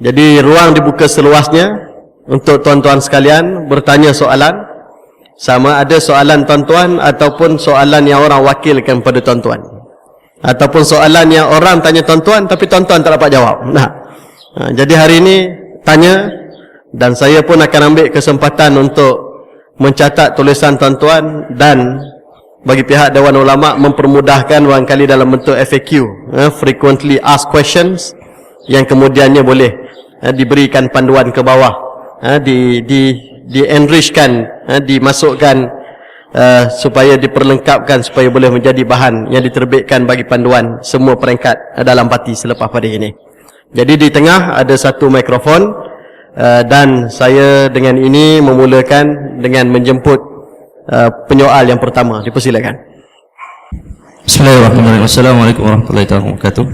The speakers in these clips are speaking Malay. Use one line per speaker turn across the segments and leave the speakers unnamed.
Jadi ruang dibuka seluasnya untuk tuan-tuan sekalian bertanya soalan, sama ada soalan tuan-tuan ataupun soalan yang orang wakilkan kepada tuan-tuan, ataupun soalan yang orang tanya tuan-tuan tapi tuan-tuan tak dapat jawab. Jadi hari ini tanya, dan saya pun akan ambil kesempatan untuk mencatat tulisan tuan-tuan, dan bagi pihak Dewan Ulama mempermudahkan barangkali dalam bentuk FAQ, frequently asked questions, yang kemudiannya boleh diberikan panduan ke bawah, di enrichkan, dimasukkan supaya diperlengkapkan, supaya boleh menjadi bahan yang diterbitkan bagi panduan semua peringkat dalam parti selepas pada ini. Jadi di tengah ada satu mikrofon, dan saya dengan ini memulakan dengan menjemput penyoal yang pertama. Dipersilakan.
Bismillahirrahmanirrahim. Assalamualaikum warahmatullahi wabarakatuh.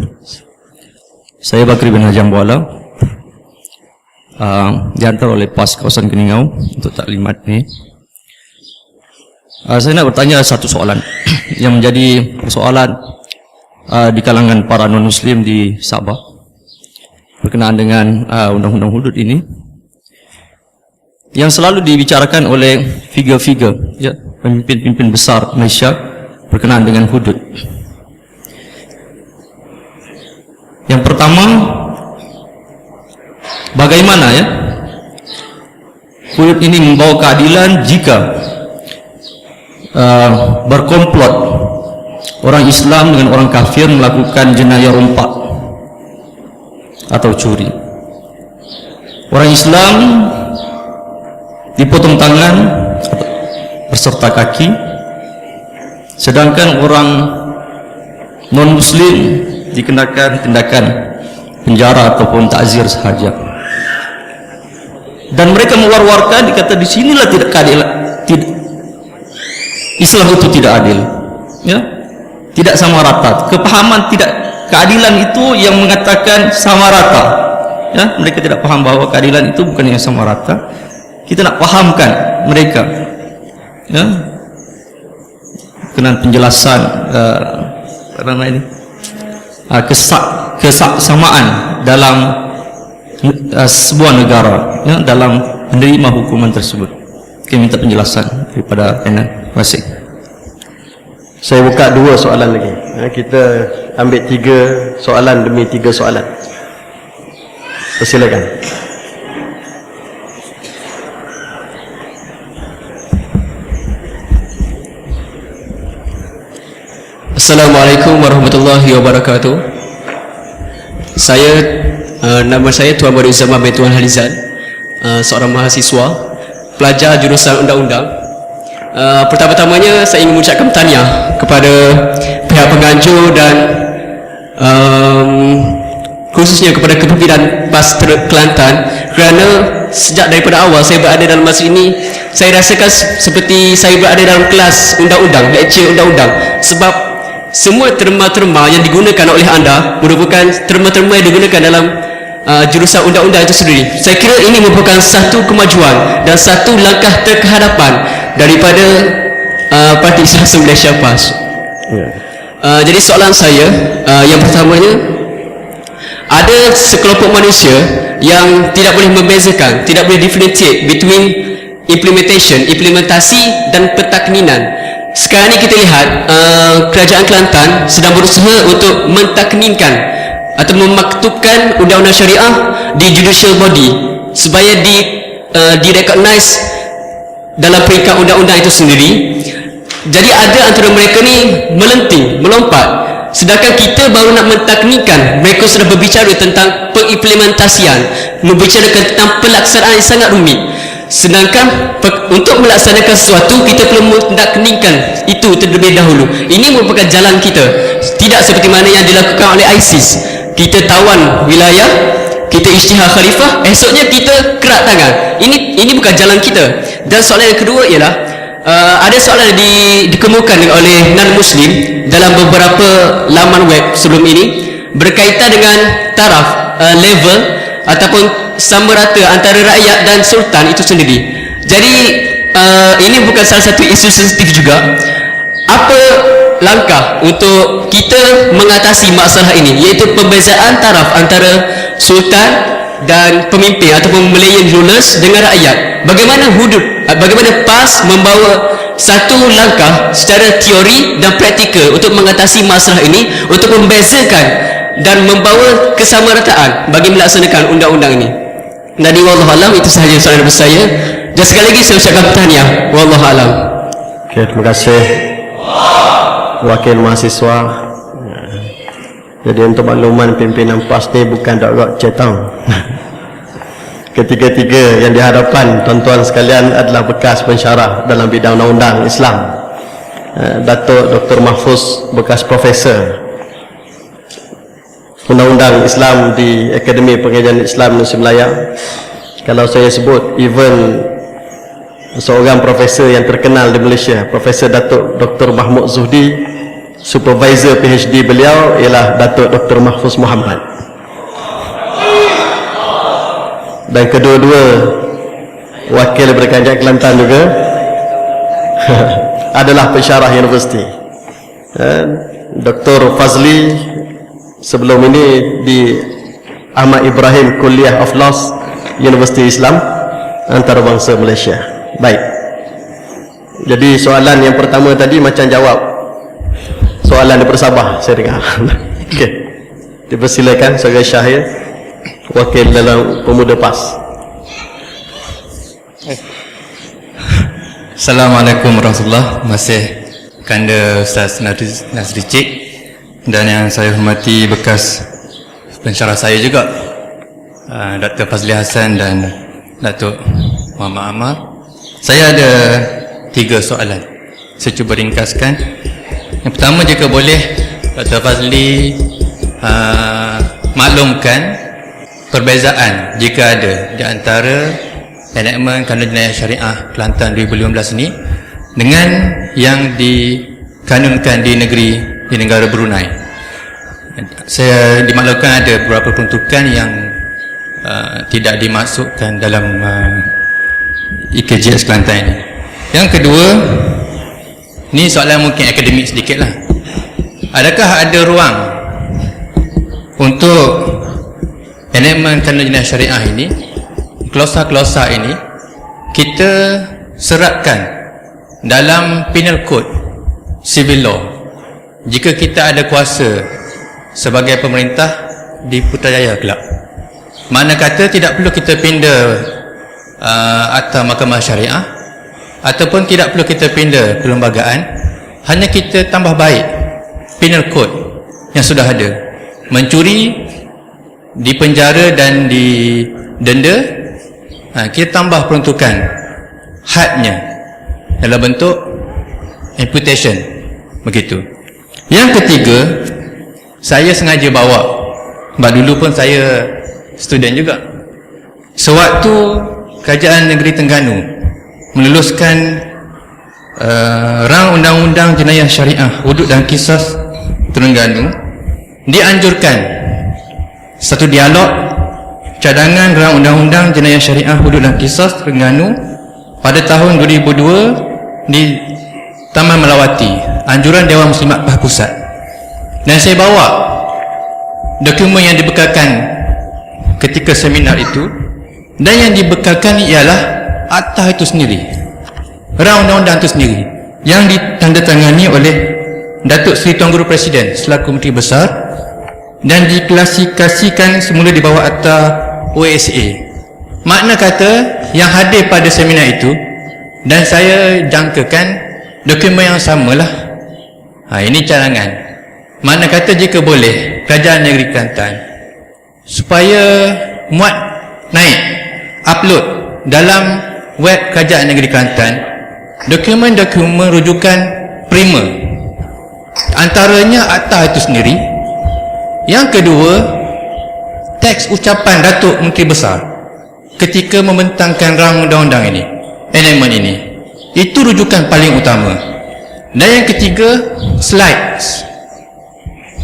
Saya Bakri bin Hajam Buala, diantar oleh PAS kawasan Keningau untuk taklimat ini. Saya nak bertanya satu soalan yang menjadi persoalan di kalangan para non-muslim di Sabah berkenaan dengan undang-undang hudud ini, yang selalu dibicarakan oleh figure-figure, pemimpin-pemimpin besar Malaysia berkenaan dengan hudud. Yang pertama, bagaimana hudud ini membawa keadilan jika berkomplot orang Islam dengan orang kafir melakukan jenayah rompak atau curi. Orang Islam dipotong tangan berserta kaki, sedangkan orang non-muslim dikenakan tindakan penjara ataupun takzir sahaja. Dan mereka mewar-warkan, dikata di sinilah tidak keadilan, Islam itu tidak adil, tidak sama rata. Kepahaman tidak keadilan itu yang mengatakan sama rata, mereka tidak paham bahwa keadilan itu bukan yang sama rata. Kita nak pahamkan mereka, dengan penjelasan kesamaan dalam sebuah negara, dalam menerima hukuman tersebut. Kita minta penjelasan daripada panel. Terima kasih.
Saya buka dua soalan lagi. Kita ambil 3 soalan demi 3 soalan. Persilakan.
Assalamualaikum warahmatullahi wabarakatuh. Nama saya Tuan Muhammad Zaman bin Tuan Halizan, seorang mahasiswa pelajar jurusan undang-undang. Pertama-tamanya saya ingin mengucapkan tahniah kepada pihak penganjur dan khususnya kepada kepimpinan PAS Kelantan, kerana sejak daripada awal saya berada dalam masa ini, saya rasakan seperti saya berada dalam kelas undang-undang, lecture undang-undang, sebab semua terma-terma yang digunakan oleh anda merupakan terma-terma yang digunakan dalam jurusan undang-undang itu sendiri. Saya kira ini merupakan satu kemajuan dan satu langkah terkehadapan daripada Parti Islam Malaysia PAS. Jadi soalan saya yang pertamanya, ada sekelompok manusia yang tidak boleh membezakan, tidak boleh differentiate between implementasi dan pentakninan. Sekarang ini kita lihat kerajaan Kelantan sedang berusaha untuk mentakninkan atau memaktubkan undang-undang syariah di judicial body supaya direcognize dalam peringkat undang-undang itu sendiri. Jadi ada antara mereka ni melenting, melompat, sedangkan kita baru nak mentaknikan, mereka sudah berbicara tentang pengimplementasian, membicarakan tentang pelaksanaan yang sangat rumit. Sedangkan untuk melaksanakan sesuatu, kita perlu mentaknikan itu terlebih dahulu. Ini merupakan jalan kita, tidak seperti mana yang dilakukan oleh ISIS. Kita tawan wilayah, kita isytihar khalifah, esoknya kita kerak tangan. Ini bukan jalan kita. Dan soalan yang kedua ialah, ada soalan dikemukakan oleh non-muslim dalam beberapa laman web sebelum ini berkaitan dengan taraf, level ataupun sama rata antara rakyat dan sultan itu sendiri. Jadi ini bukan salah satu isu sensitif juga. Apa langkah untuk kita mengatasi masalah ini, iaitu pembezaan taraf antara sultan dan pemimpin ataupun Malayan rulers dengan rakyat. Bagaimana bagaimana PAS membawa satu langkah secara teori dan praktikal untuk mengatasi masalah ini, untuk membezakan dan membawa kesamarataan bagi melaksanakan undang-undang ini. Jadi wallahualam, itu sahaja soalan dari saya. Dan sekali lagi saya ucapkan tahniah. Wallahualam.
Okey, terima kasih wakil mahasiswa. Jadi untuk makluman, pimpinan PAS ni bukan dok cetang. Ketiga-tiga yang dihadapkan tuan-tuan sekalian adalah bekas pensyarah dalam bidang undang-undang Islam. Datuk Dr. Mahfuz, bekas profesor undang-undang Islam di Akademi Pengajian Islam Malaysia Melaya. Kalau saya sebut, even seorang profesor yang terkenal di Malaysia, Profesor Datuk Dr. Mahmud Zuhdi, supervisor PhD beliau ialah Datuk Dr. Mahfuz Muhammad. Dan kedua-dua wakil daripada Kerajaan Kelantan juga adalah pensyarah universiti. Dr. Fazli sebelum ini di Ahmad Ibrahim Kuliah of Laws, Universiti Islam Antarabangsa Malaysia. Baik. Jadi soalan yang pertama tadi macam jawab soalan daripada Sabah, saya dengar. Okey. Dipersilakan sebagai syahid wakil dalam pemuda PAS.
Assalamualaikum warahmatullahi wabarakatuh. Masih Kanda Ustaz Nazri Cik dan yang saya hormati bekas pensyarah saya juga, Dr. Fazli Hassan dan Datuk Muhammad Ammar. Saya ada 3 soalan. Saya cuba ringkaskan. Yang pertama, jika boleh Dr. Fazli maklumkan perbezaan jika ada di antara enakmen Kanun Jenayah Syariah Kelantan 2015 ini dengan yang dikanunkan di negara Brunei. Saya dimaklumkan ada beberapa peruntukan yang tidak dimasukkan dalam IKJS Kelantan ini. Yang kedua, ni soalan mungkin akademik sedikit lah. Adakah ada ruang untuk enakmen Kanun Jenayah Syariah ini, klausa-klausa ini, kita serapkan dalam Penal Code Civil Law jika kita ada kuasa sebagai pemerintah di Putrajaya kelab? Mana kata tidak perlu kita pindah Akta Mahkamah Syariah ataupun tidak perlu kita pindah perlembagaan, hanya kita tambah baik Penal Code yang sudah ada. Mencuri dipenjara dan didenda, kita tambah peruntukan hadnya dalam bentuk imputation, begitu. Yang ketiga, saya sengaja bawa, sebab dulu pun saya student juga. Sewaktu Kerajaan Negeri Terengganu meluluskan rang Undang-Undang Jenayah Syariah Hudud dan Qisas Terengganu, dianjurkan satu dialog cadangan rang Undang-Undang Jenayah Syariah Hudud dan Qisas Terengganu pada tahun 2002 di Taman Melawati, anjuran Dewan Muslimat Pahang Pusat. Dan saya bawa dokumen yang dibekalkan ketika seminar itu, dan yang dibekalkan ialah akta itu sendiri, rang undang-undang itu sendiri, yang ditandatangani oleh Datuk Seri Tuan Guru Presiden selaku Menteri Besar dan diklasifikasikan semula di bawah akta OSA. Makna kata yang hadir pada seminar itu, dan saya jangkakan dokumen yang samalah. Ini cadangan. Makna kata jika boleh Kerajaan Negeri Kelantan supaya muat naik, upload dalam web Kerajaan Negeri Kelantan dokumen-dokumen rujukan primer, antaranya akta itu sendiri. Yang kedua, teks ucapan Datuk Menteri Besar ketika membentangkan rang undang-undang ini, enactment ini, itu rujukan paling utama. Dan yang ketiga, slides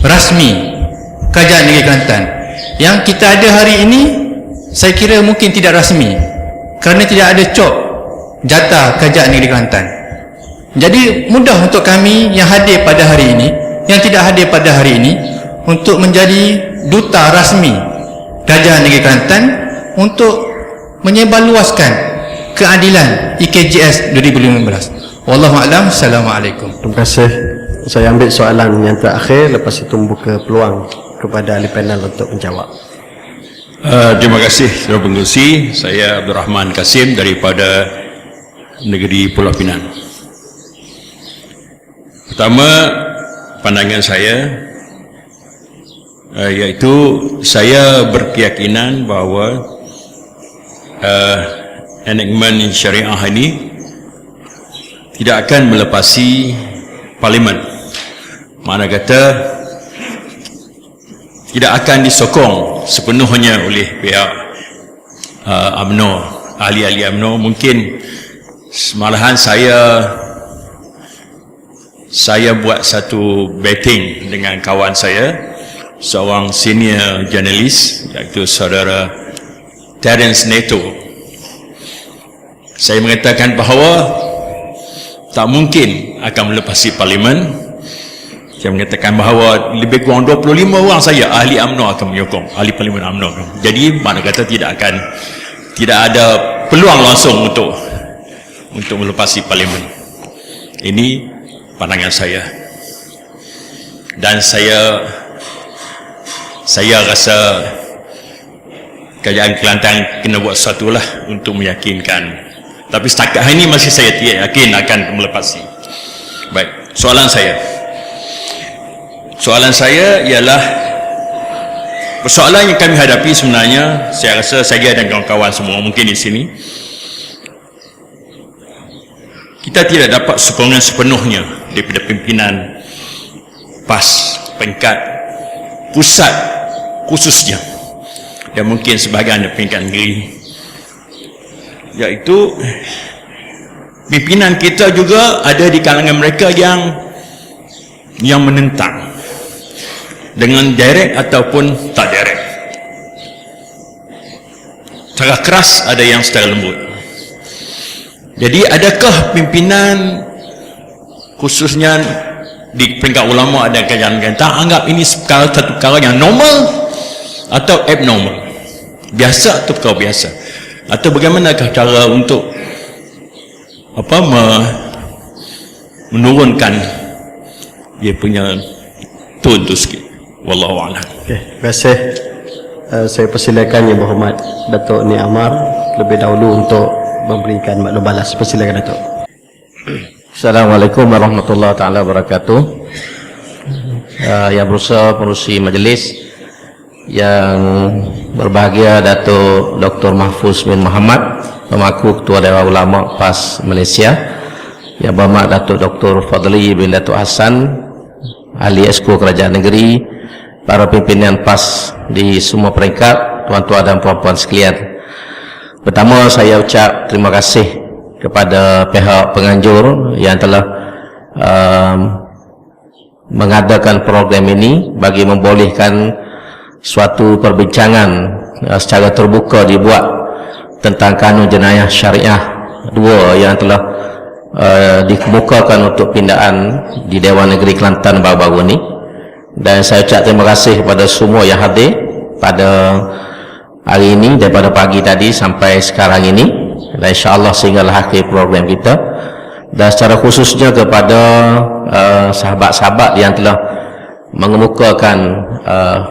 rasmi Kerajaan Negeri Kelantan yang kita ada hari ini. Saya kira mungkin tidak rasmi kerana tidak ada cop jatah Kerajaan Negeri Kelantan. Jadi mudah untuk kami yang hadir pada hari ini, yang tidak hadir pada hari ini, untuk menjadi duta rasmi Kerajaan Negeri Kelantan untuk menyebarluaskan keadilan IKJS 2015. Wallahu a'lam. Assalamualaikum.
Terima kasih. Saya ambil soalan yang terakhir, lepas itu membuka peluang kepada ahli panel untuk menjawab.
Terima kasih Tuan Pengerusi. Saya Abdul Rahman Kasim daripada negeri Pulau Pinang. Pertama, pandangan saya iaitu saya berkeyakinan bahawa enactment syariah ini tidak akan melepasi parlimen. Mana kata tidak akan disokong sepenuhnya oleh pihak UMNO, ahli-ahli UMNO. Mungkin malahan saya buat satu betting dengan kawan saya, seorang senior jurnalis, iaitu saudara Terence Neto. Saya mengatakan bahawa tak mungkin akan melepasi parlimen. Saya mengatakan bahawa lebih kurang 25 orang saya ahli UMNO akan menyokong, ahli parlimen UMNO. Jadi mana kata tidak ada peluang langsung untuk melepasi parlimen. Ini pandangan saya. Dan saya rasa kerajaan Kelantan kena buat sesuatu lah untuk meyakinkan. Tapi setakat hari ini masih saya tidak yakin akan melepasi. Baik, soalan saya ialah persoalan yang kami hadapi sebenarnya, saya rasa saya dan kawan-kawan semua mungkin di sini, kita tidak dapat sokongan sepenuhnya daripada pimpinan PAS peringkat pusat khususnya, dan mungkin sebahagian dari peringkat negeri, iaitu pimpinan kita juga ada di kalangan mereka yang menentang dengan direct ataupun tak direct, secara keras, ada yang secara lembut. Jadi adakah pimpinan khususnya di peringkat ulama ada kerajaan tak anggap ini satu perkara yang normal atau abnormal, biasa atau perkara biasa, atau bagaimanakah cara untuk menurunkan dia punya tone tu sikit? Wallahu a'lam.
Okey, terima kasih. Saya persilakan Yang Berhormat Datuk Ni Amar lebih dahulu untuk memberikan maklum balas. Persilakan Datuk.
Assalamualaikum warahmatullahi taala wabarakatuh. Yang berusaha pengerusi majlis, yang berbahagia Datuk Dr. Mahfuz bin Muhammad, pemangku Ketua Dewan Ulama PAS Malaysia, yang berhormat Datuk Dr. Fadli bin Datuk Hassan, ahli Esko Kerajaan Negeri, para pimpinan PAS di semua peringkat, tuan-tuan dan puan-puan sekalian. Pertama, saya ucap terima kasih kepada pihak penganjur yang telah mengadakan program ini bagi membolehkan suatu perbincangan secara terbuka dibuat tentang kanun jenayah syariah 2 yang telah dikemukakan untuk pindaan di Dewan Negeri Kelantan baru-baru ini. Dan saya ucap terima kasih kepada semua yang hadir pada hari ini, daripada pagi tadi sampai sekarang ini, dan insyaAllah sehinggalah akhir program kita. Dan secara khususnya kepada sahabat-sahabat yang telah mengemukakan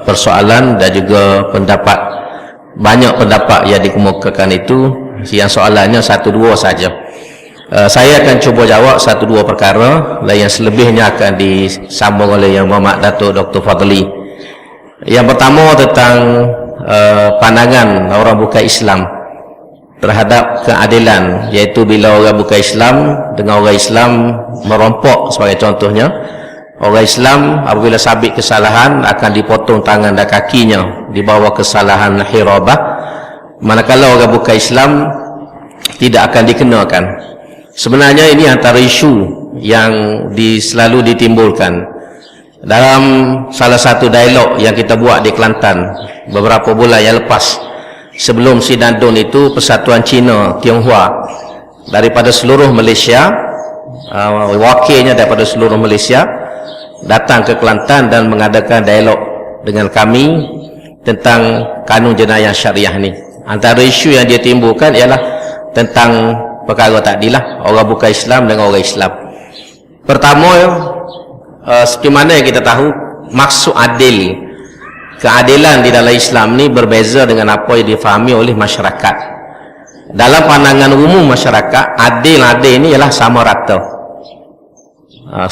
persoalan dan juga pendapat, banyak pendapat yang dikemukakan itu, yang soalannya 1-2 saja. Saya akan cuba jawab 1-2 perkara, dan yang selebihnya akan disambung oleh Yang Berhormat Datuk Dr. Fadli. Yang pertama tentang pandangan orang bukan Islam terhadap keadilan, iaitu bila orang bukan Islam dengan orang Islam merompok sebagai contohnya. Orang Islam apabila sabit kesalahan akan dipotong tangan dan kakinya, dibawa kesalahan hirabah, manakala orang bukan Islam tidak akan dikenakan. Sebenarnya ini antara isu yang selalu ditimbulkan dalam salah satu dialog yang kita buat di Kelantan beberapa bulan yang lepas. Sebelum sidang DUN itu, Persatuan Cina Tionghoa daripada seluruh Malaysia, wakilnya daripada seluruh Malaysia datang ke Kelantan dan mengadakan dialog dengan kami tentang kanun jenayah syariah ni. Antara isu yang dia timbulkan ialah tentang perkara tadi lah, orang bukan Islam dengan orang Islam. Pertama, seperti mana yang kita tahu, maksud adil, keadilan di dalam Islam ni berbeza dengan apa yang difahami oleh masyarakat. Dalam pandangan umum masyarakat, adil ni ialah sama rata,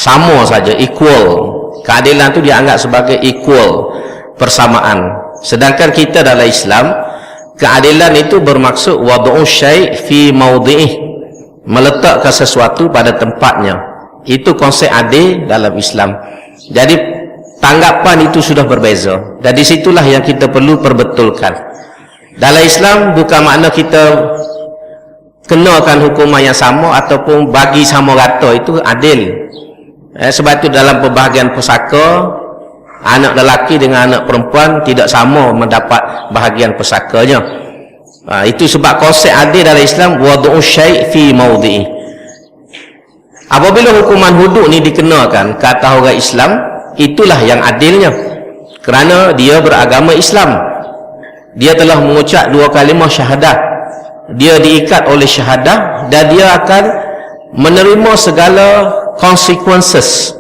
sama saja, equal. Keadilan tu dianggap sebagai equal, persamaan. Sedangkan kita dalam Islam, keadilan itu bermaksud wad'u syai' fi mawdi'ih, meletakkan sesuatu pada tempatnya. Itu konsep adil dalam Islam. Jadi tanggapan itu sudah berbeza, dan disitulah yang kita perlu perbetulkan. Dalam Islam bukan makna kita kenakan hukuman yang sama ataupun bagi sama rata itu adil. Sebab itu dalam pembahagian pusaka, anak lelaki dengan anak perempuan tidak sama mendapat bahagian pusakanya. Itu sebab konsep adil dalam Islam wad'u syai' fi mawdi'i. Apabila hukuman hudud ni dikenakan ke atas orang Islam, itulah yang adilnya, kerana dia beragama Islam. Dia telah mengucap 2 kalimah syahadah, dia diikat oleh syahadah, dan dia akan menerima segala consequences.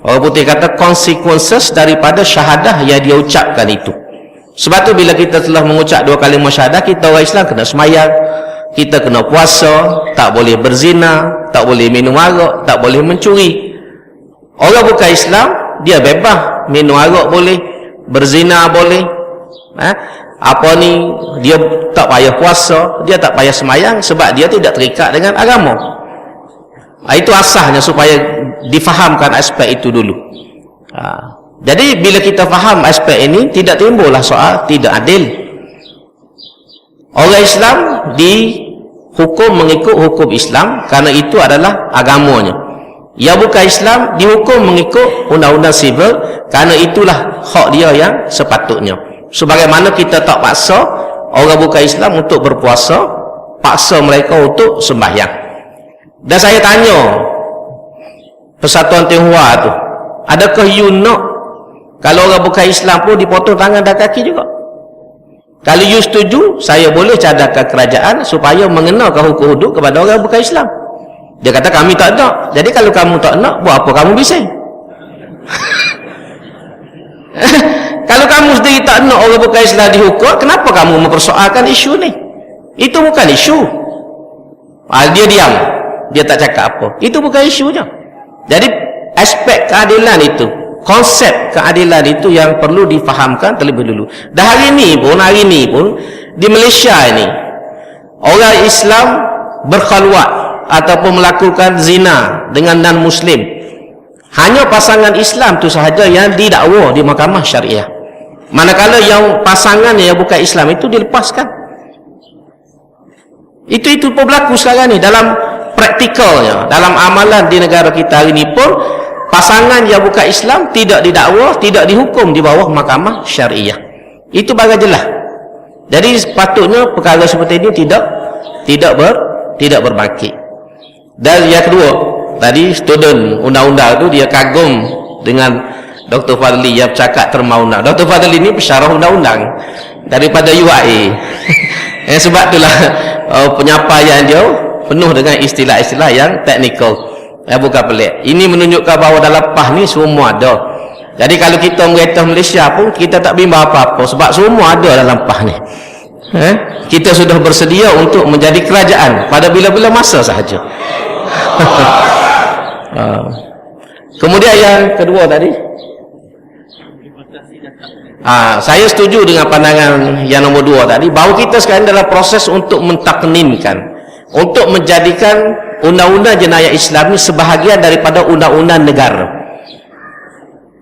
Orang putih kata consequences daripada syahadah yang dia ucapkan itu. Sebab tu bila kita telah mengucap 2 kalimah syahadah, kita orang Islam kena semayang, kita kena puasa, tak boleh berzina, tak boleh minum arak, tak boleh mencuri. Orang bukan Islam, dia bebas, minum arak boleh, berzina boleh, apa ni, dia tak payah puasa, dia tak payah semayang, sebab dia tidak terikat dengan agama. Itu asasnya, supaya difahamkan aspek itu dulu. Jadi bila kita faham aspek ini, tidak timbullah soal tidak adil. Orang Islam dihukum mengikut hukum Islam, kerana itu adalah agamanya. Yang bukan Islam dihukum mengikut undang-undang sivil, kerana itulah hak dia yang sepatutnya. Sebagaimana kita tak paksa orang bukan Islam untuk berpuasa, paksa mereka untuk sembahyang. Dan saya tanya Persatuan Tionghoa tu, adakah you nak kalau orang bukan Islam pun dipotong tangan dan kaki juga? Kalau you setuju, saya boleh cadangkan kerajaan supaya mengenakan hukum hudud kepada orang bukan Islam. Dia kata kami tak nak. Jadi kalau kamu tak nak, buat apa kamu bising? Kalau kamu sendiri tak nak orang bukan Islam dihukum, kenapa kamu mempersoalkan isu ni? Itu bukan isu. Dia diam, dia tak cakap apa. Itu bukan isunya. Jadi aspek keadilan itu, konsep keadilan itu yang perlu difahamkan terlebih dulu. Dan hari ini pun di Malaysia ini, orang Islam berkhalwat ataupun melakukan zina dengan non-Muslim, hanya pasangan Islam tu sahaja yang didakwa di mahkamah syariah. Manakala yang pasangan yang bukan Islam itu dilepaskan. Itu pun berlaku sekarang ni dalam praktikalnya, dalam amalan di negara kita hari ini pun, pasangan yang bukan Islam tidak didakwa, tidak dihukum di bawah mahkamah syariah. Itu bagai jelas. Jadi sepatutnya perkara seperti ini tidak berbangkit. Dan yang kedua, tadi student undang-undang tu dia kagum dengan Dr. Fadli yang bercakap terma undang. Dr. Fadli ni pensyarah undang-undang daripada UIA. Sebab itulah penyampaian dia penuh dengan istilah-istilah yang teknikal. Bukan pelik. Ini menunjukkan bahawa dalam PAS ni semua ada. Jadi kalau kita merintah Malaysia pun, kita tak bimbang apa-apa, sebab semua ada dalam PAS ni. Kita sudah bersedia untuk menjadi kerajaan pada bila-bila masa sahaja. Kemudian yang kedua tadi, saya setuju dengan pandangan yang nombor 2 tadi, bahawa kita sekarang dalam proses untuk mentakninkan, untuk menjadikan undang-undang jenayah Islam ini sebahagian daripada undang-undang negara.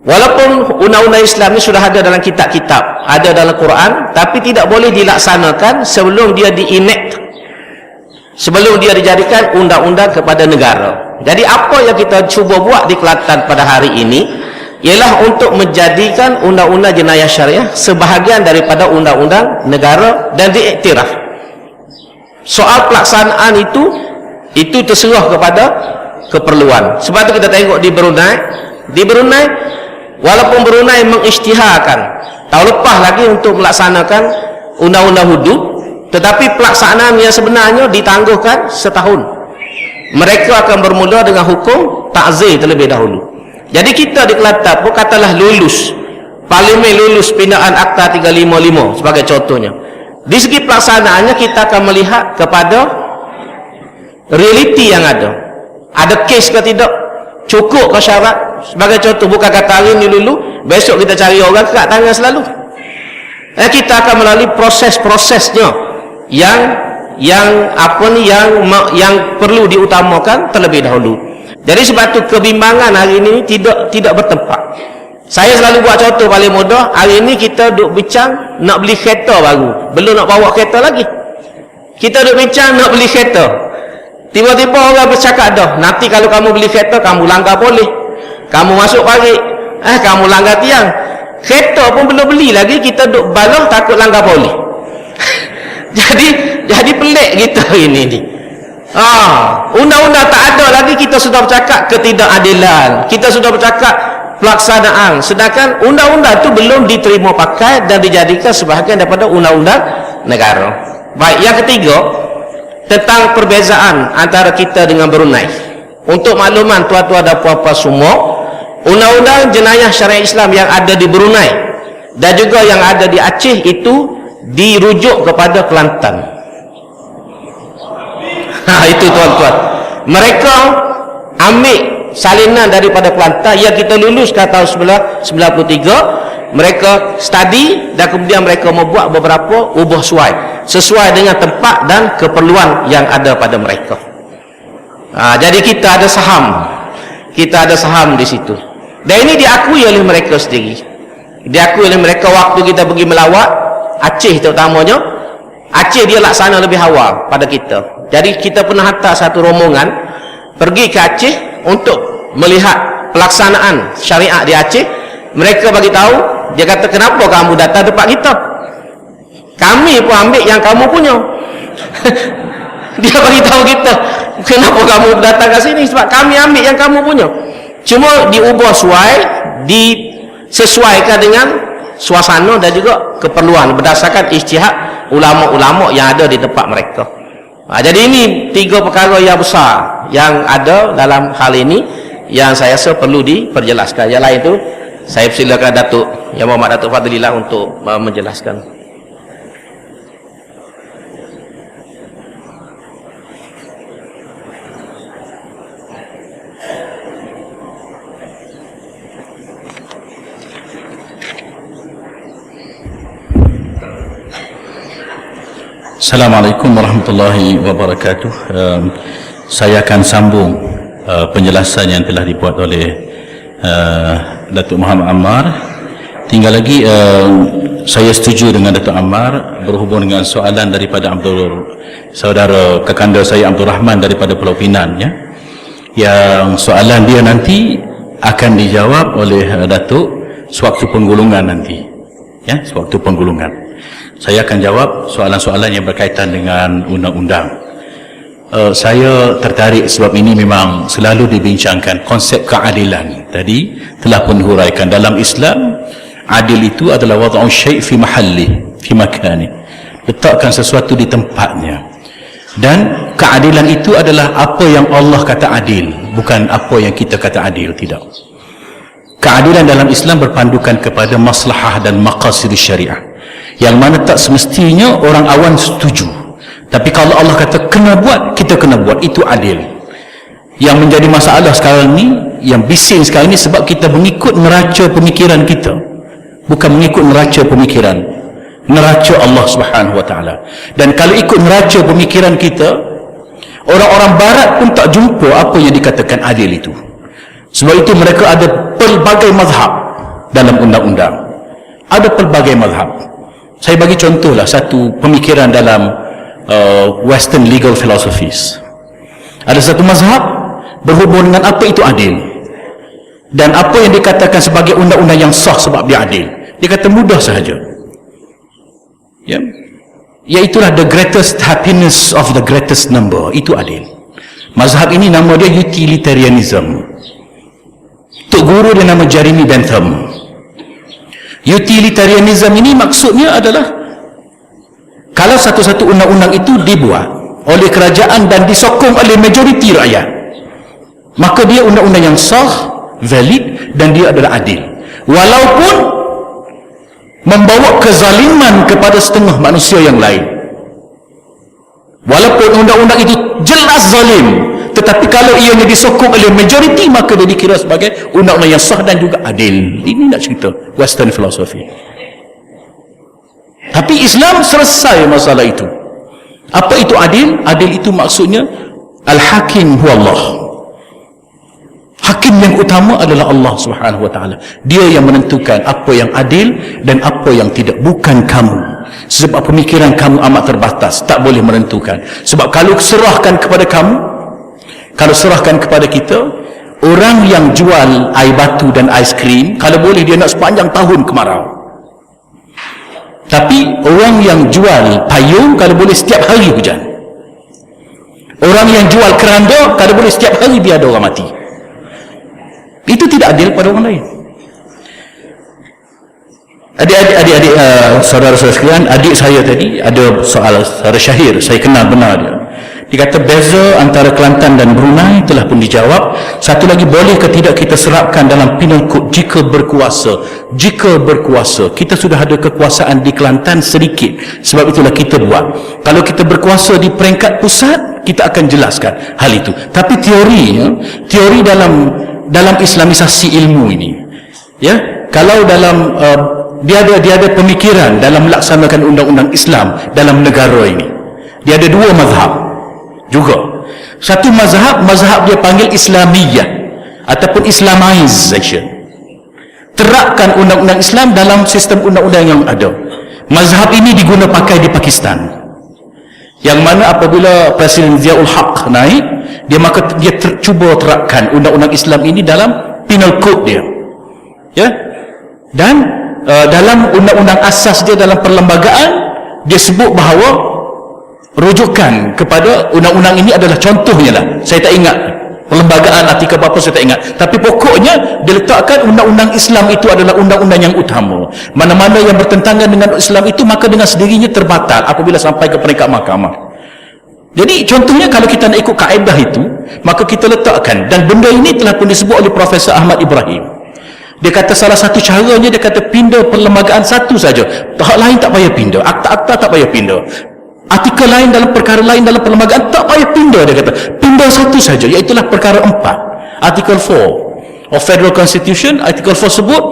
Walaupun undang-undang Islam ini sudah ada dalam kitab-kitab, ada dalam Quran, tapi tidak boleh dilaksanakan sebelum dia di-enact, sebelum dia dijadikan undang-undang kepada negara. Jadi apa yang kita cuba buat di Kelantan pada hari ini ialah untuk menjadikan undang-undang jenayah syariah sebahagian daripada undang-undang negara dan diiktiraf. Soal pelaksanaan itu terserah kepada keperluan. Sebab itu kita tengok di Brunei, walaupun Brunei mengisytiharkan, tahun lepas lagi untuk melaksanakan undang-undang hudud, tetapi pelaksanaan yang sebenarnya ditangguhkan setahun. Mereka akan bermula dengan hukum ta'zir terlebih dahulu. Jadi kita di Kelantan pun katalah lulus, Parlimen lulus pindaan Akta 355 sebagai contohnya. Di segi pelaksanaannya kita akan melihat kepada realiti yang ada. Ada kes ke tidak? Cukup ke syarat? Sebagai contoh, bukan kata hari ni dulu, besok kita cari orang kat tangan selalu. Kita akan melalui proses-prosesnya yang perlu diutamakan terlebih dahulu. Jadi sebab tu kebimbangan hari ini tidak bertempat. Saya selalu buat contoh paling mudah. Hari ini kita duk bincang nak beli kereta baru, belum nak bawa kereta lagi. Kita duk bincang nak beli kereta, tiba-tiba orang bercakap dah, nanti kalau kamu beli kereta kamu langgar boleh, kamu masuk parit, kamu langgar tiang. Kereta pun belum beli lagi, kita duk balah takut langgar boleh. jadi pelik kita ini ni. Undang-undang tak ada lagi, kita sudah bercakap ketidakadilan, kita sudah bercakap pelaksanaan, sedangkan undang-undang itu belum diterima pakai dan dijadikan sebahagian daripada undang-undang negara. Baik, yang ketiga tentang perbezaan antara kita dengan Brunei. Untuk makluman tuan-tuan dan puan-puan semua, undang-undang jenayah syariah Islam yang ada di Brunei dan juga yang ada di Aceh itu dirujuk kepada Kelantan. Itu tuan-tuan, mereka ambil salinan daripada Kelantan yang kita luluskan tahun 1993. Mereka study dan kemudian mereka membuat beberapa ubah suai sesuai dengan tempat dan keperluan yang ada pada mereka. Jadi kita ada saham di situ, dan ini diakui oleh mereka sendiri, diakui oleh mereka. Waktu kita pergi melawat Aceh terutamanya, Aceh dia laksana lebih awal pada kita. Jadi kita pernah hantar satu rombongan pergi ke Aceh untuk melihat pelaksanaan syariat di Aceh. Mereka bagi tahu, dia kata, kenapa kamu datang tempat kita? Kami pun ambil yang kamu punya. Dia bagi tahu kita, kenapa kamu datang ke sini? Sebab kami ambil yang kamu punya. Cuma diubah suai, disesuaikan dengan suasana dan juga keperluan berdasarkan ijtihad ulama-ulama yang ada di tempat mereka. Jadi ini tiga perkara yang besar yang ada dalam hal ini yang saya rasa perlu diperjelaskan. Yang lain tu saya persilakan Datuk Yang Berhormat Datuk Fadlillah untuk menjelaskan.
Assalamualaikum warahmatullahi wabarakatuh. Saya akan sambung penjelasan yang telah dibuat oleh Datuk Muhammad Ammar. Tinggal lagi saya setuju dengan Datuk Ammar berhubung dengan soalan daripada saudara kekanda saya Abdul Rahman daripada Pulau Pinang, ya. Yang soalan dia nanti akan dijawab oleh Datuk sewaktu penggulungan nanti, ya, sewaktu penggulungan. Saya akan jawab soalan-soalan yang berkaitan dengan undang-undang. Saya tertarik sebab ini memang selalu dibincangkan konsep keadilan. Tadi telah pun huraikan dalam Islam, adil itu adalah wad'u syai' fi mahalli, fi makani. Letakkan sesuatu di tempatnya. Dan keadilan itu adalah apa yang Allah kata adil, bukan apa yang kita kata adil, tidak. Keadilan dalam Islam berpandukan kepada maslahah dan maqasid syariah, yang mana tak semestinya orang awam setuju. Tapi kalau Allah kata kena buat, kita kena buat, itu adil. Yang menjadi masalah sekarang ni, yang bising sekarang ni, sebab kita mengikut neraca pemikiran kita, bukan mengikut neraca pemikiran neraca Allah Subhanahu Wa Taala. Dan kalau ikut neraca pemikiran kita, orang-orang barat pun tak jumpa apa yang dikatakan adil itu. Sebab itu mereka ada pelbagai mazhab dalam undang-undang, ada pelbagai mazhab. Saya bagi contohlah satu pemikiran dalam Western legal philosophies. Ada satu mazhab berhubung dengan apa itu adil dan apa yang dikatakan sebagai undang-undang yang sah sebab dia adil. Dia kata mudah sahaja, ya, iaitulah the greatest happiness of the greatest number, itu adil. Mazhab ini nama dia utilitarianism. Tok guru dia nama Jeremy Bentham. Utilitarianism ini maksudnya adalah kalau satu-satu undang-undang itu dibuat oleh kerajaan dan disokong oleh majoriti rakyat, maka dia undang-undang yang sah, valid, dan dia adalah adil, walaupun membawa kezaliman kepada setengah manusia yang lain. Walaupun undang-undang itu jelas zalim, tetapi kalau ianya disokong oleh majoriti, maka dia dikira sebagai undang-undang yang sah dan juga adil. Ini nak cerita Western philosophy. Tapi Islam selesai masalah itu. Apa itu adil? Adil itu maksudnya Al-Hakim huwa Allah. Hakim yang utama adalah Allah Subhanahu wa taala. Dia yang menentukan apa yang adil dan apa yang tidak, bukan kamu. Sebab pemikiran kamu amat terbatas, tak boleh menentukan. Sebab kalau serahkan kepada kamu, kalau serahkan kepada kita, orang yang jual air batu dan aiskrim, kalau boleh dia nak sepanjang tahun kemarau. Tapi orang yang jual payung, kalau boleh setiap hari hujan. Orang yang jual keranda, kalau boleh setiap hari biar ada orang mati. Itu tidak adil pada orang lain. Adik-adik, saudara-saudara sekalian, adik saya tadi ada soal secara syahir, saya kenal benar dia. Dia kata beza antara Kelantan dan Brunei telah pun dijawab. Satu lagi, boleh ke tidak kita serapkan dalam penal code jika berkuasa? Jika berkuasa, kita sudah ada kekuasaan di Kelantan sedikit, sebab itulah kita buat. Kalau kita berkuasa di peringkat pusat, kita akan jelaskan hal itu. Tapi teori dalam islamisasi ilmu ini, ya, kalau dalam dia ada pemikiran dalam melaksanakan undang-undang Islam dalam negara ini. Dia ada dua mazhab juga. Satu mazhab dia panggil Islamiyah ataupun Islamization. Terapkan undang-undang Islam dalam sistem undang-undang yang ada. Mazhab ini diguna pakai di Pakistan. Yang mana apabila Presiden Ziaul Haq naik, dia cuba terapkan undang-undang Islam ini dalam penal code dia. Ya. Dan dalam undang-undang asas dia dalam perlembagaan, dia sebut bahawa rujukan kepada undang-undang ini adalah contohnya lah. Saya tak ingat perlembagaan artikel apa saya tak ingat. Tapi pokoknya dia letakkan undang-undang Islam itu adalah undang-undang yang utama. Mana-mana yang bertentangan dengan Islam itu maka dengan sendirinya terbatal apabila sampai ke peringkat mahkamah. Jadi contohnya kalau kita nak ikut kaedah itu, maka kita letakkan, dan benda ini telah pun disebut oleh Profesor Ahmad Ibrahim. Dia kata salah satu caranya, dia kata pindah perlembagaan satu saja, hak lain tak payah pindah, akta-akta tak payah pindah, artikel lain dalam perkara lain dalam perlembagaan tak payah pindah. Dia kata pindah satu saja, iaitulah perkara 4, artikel 4 of Federal Constitution. Artikel 4 sebut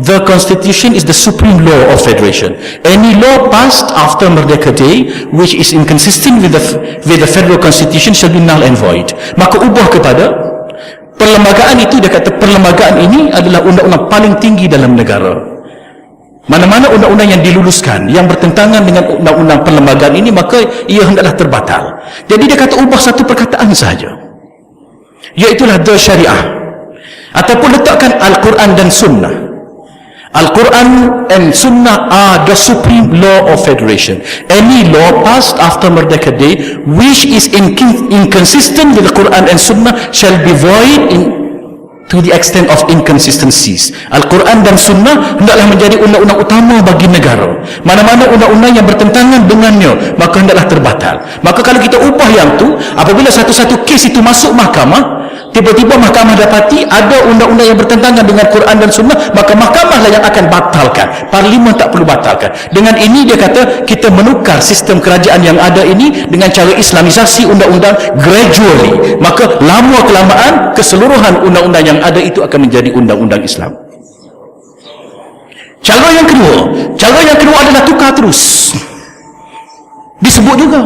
the Constitution is the supreme law of federation. Any law passed after Merdeka Day which is inconsistent with the Federal Constitution shall be null and void. Maka ubah kepada perlembagaan itu. Dia kata perlembagaan ini adalah undang-undang paling tinggi dalam negara. Mana-mana undang-undang yang diluluskan yang bertentangan dengan undang-undang perlembagaan ini, maka ia hendaklah terbatal. Jadi dia kata ubah satu perkataan sahaja, iaitulah the syariah, ataupun letakkan Al-Quran dan Sunnah. Al-Quran and Sunnah are the supreme law of federation. Any law passed after Merdeka Day which is inconsistent with the Quran and Sunnah shall be void to the extent of inconsistencies. Al-Quran dan Sunnah hendaklah menjadi undang-undang utama bagi negara. Mana-mana undang-undang yang bertentangan dengannya, maka hendaklah terbatal. Maka kalau kita ubah yang tu, apabila satu-satu kes itu masuk mahkamah, tiba-tiba mahkamah dapati ada undang-undang yang bertentangan dengan Quran dan Sunnah, maka mahkamahlah yang akan batalkan. Parlimen tak perlu batalkan. Dengan ini dia kata kita menukar sistem kerajaan yang ada ini dengan cara islamisasi undang-undang gradually. Maka lama-kelamaan keseluruhan undang-undang yang ada itu akan menjadi undang-undang Islam. Cara yang kedua adalah tukar terus. Disebut juga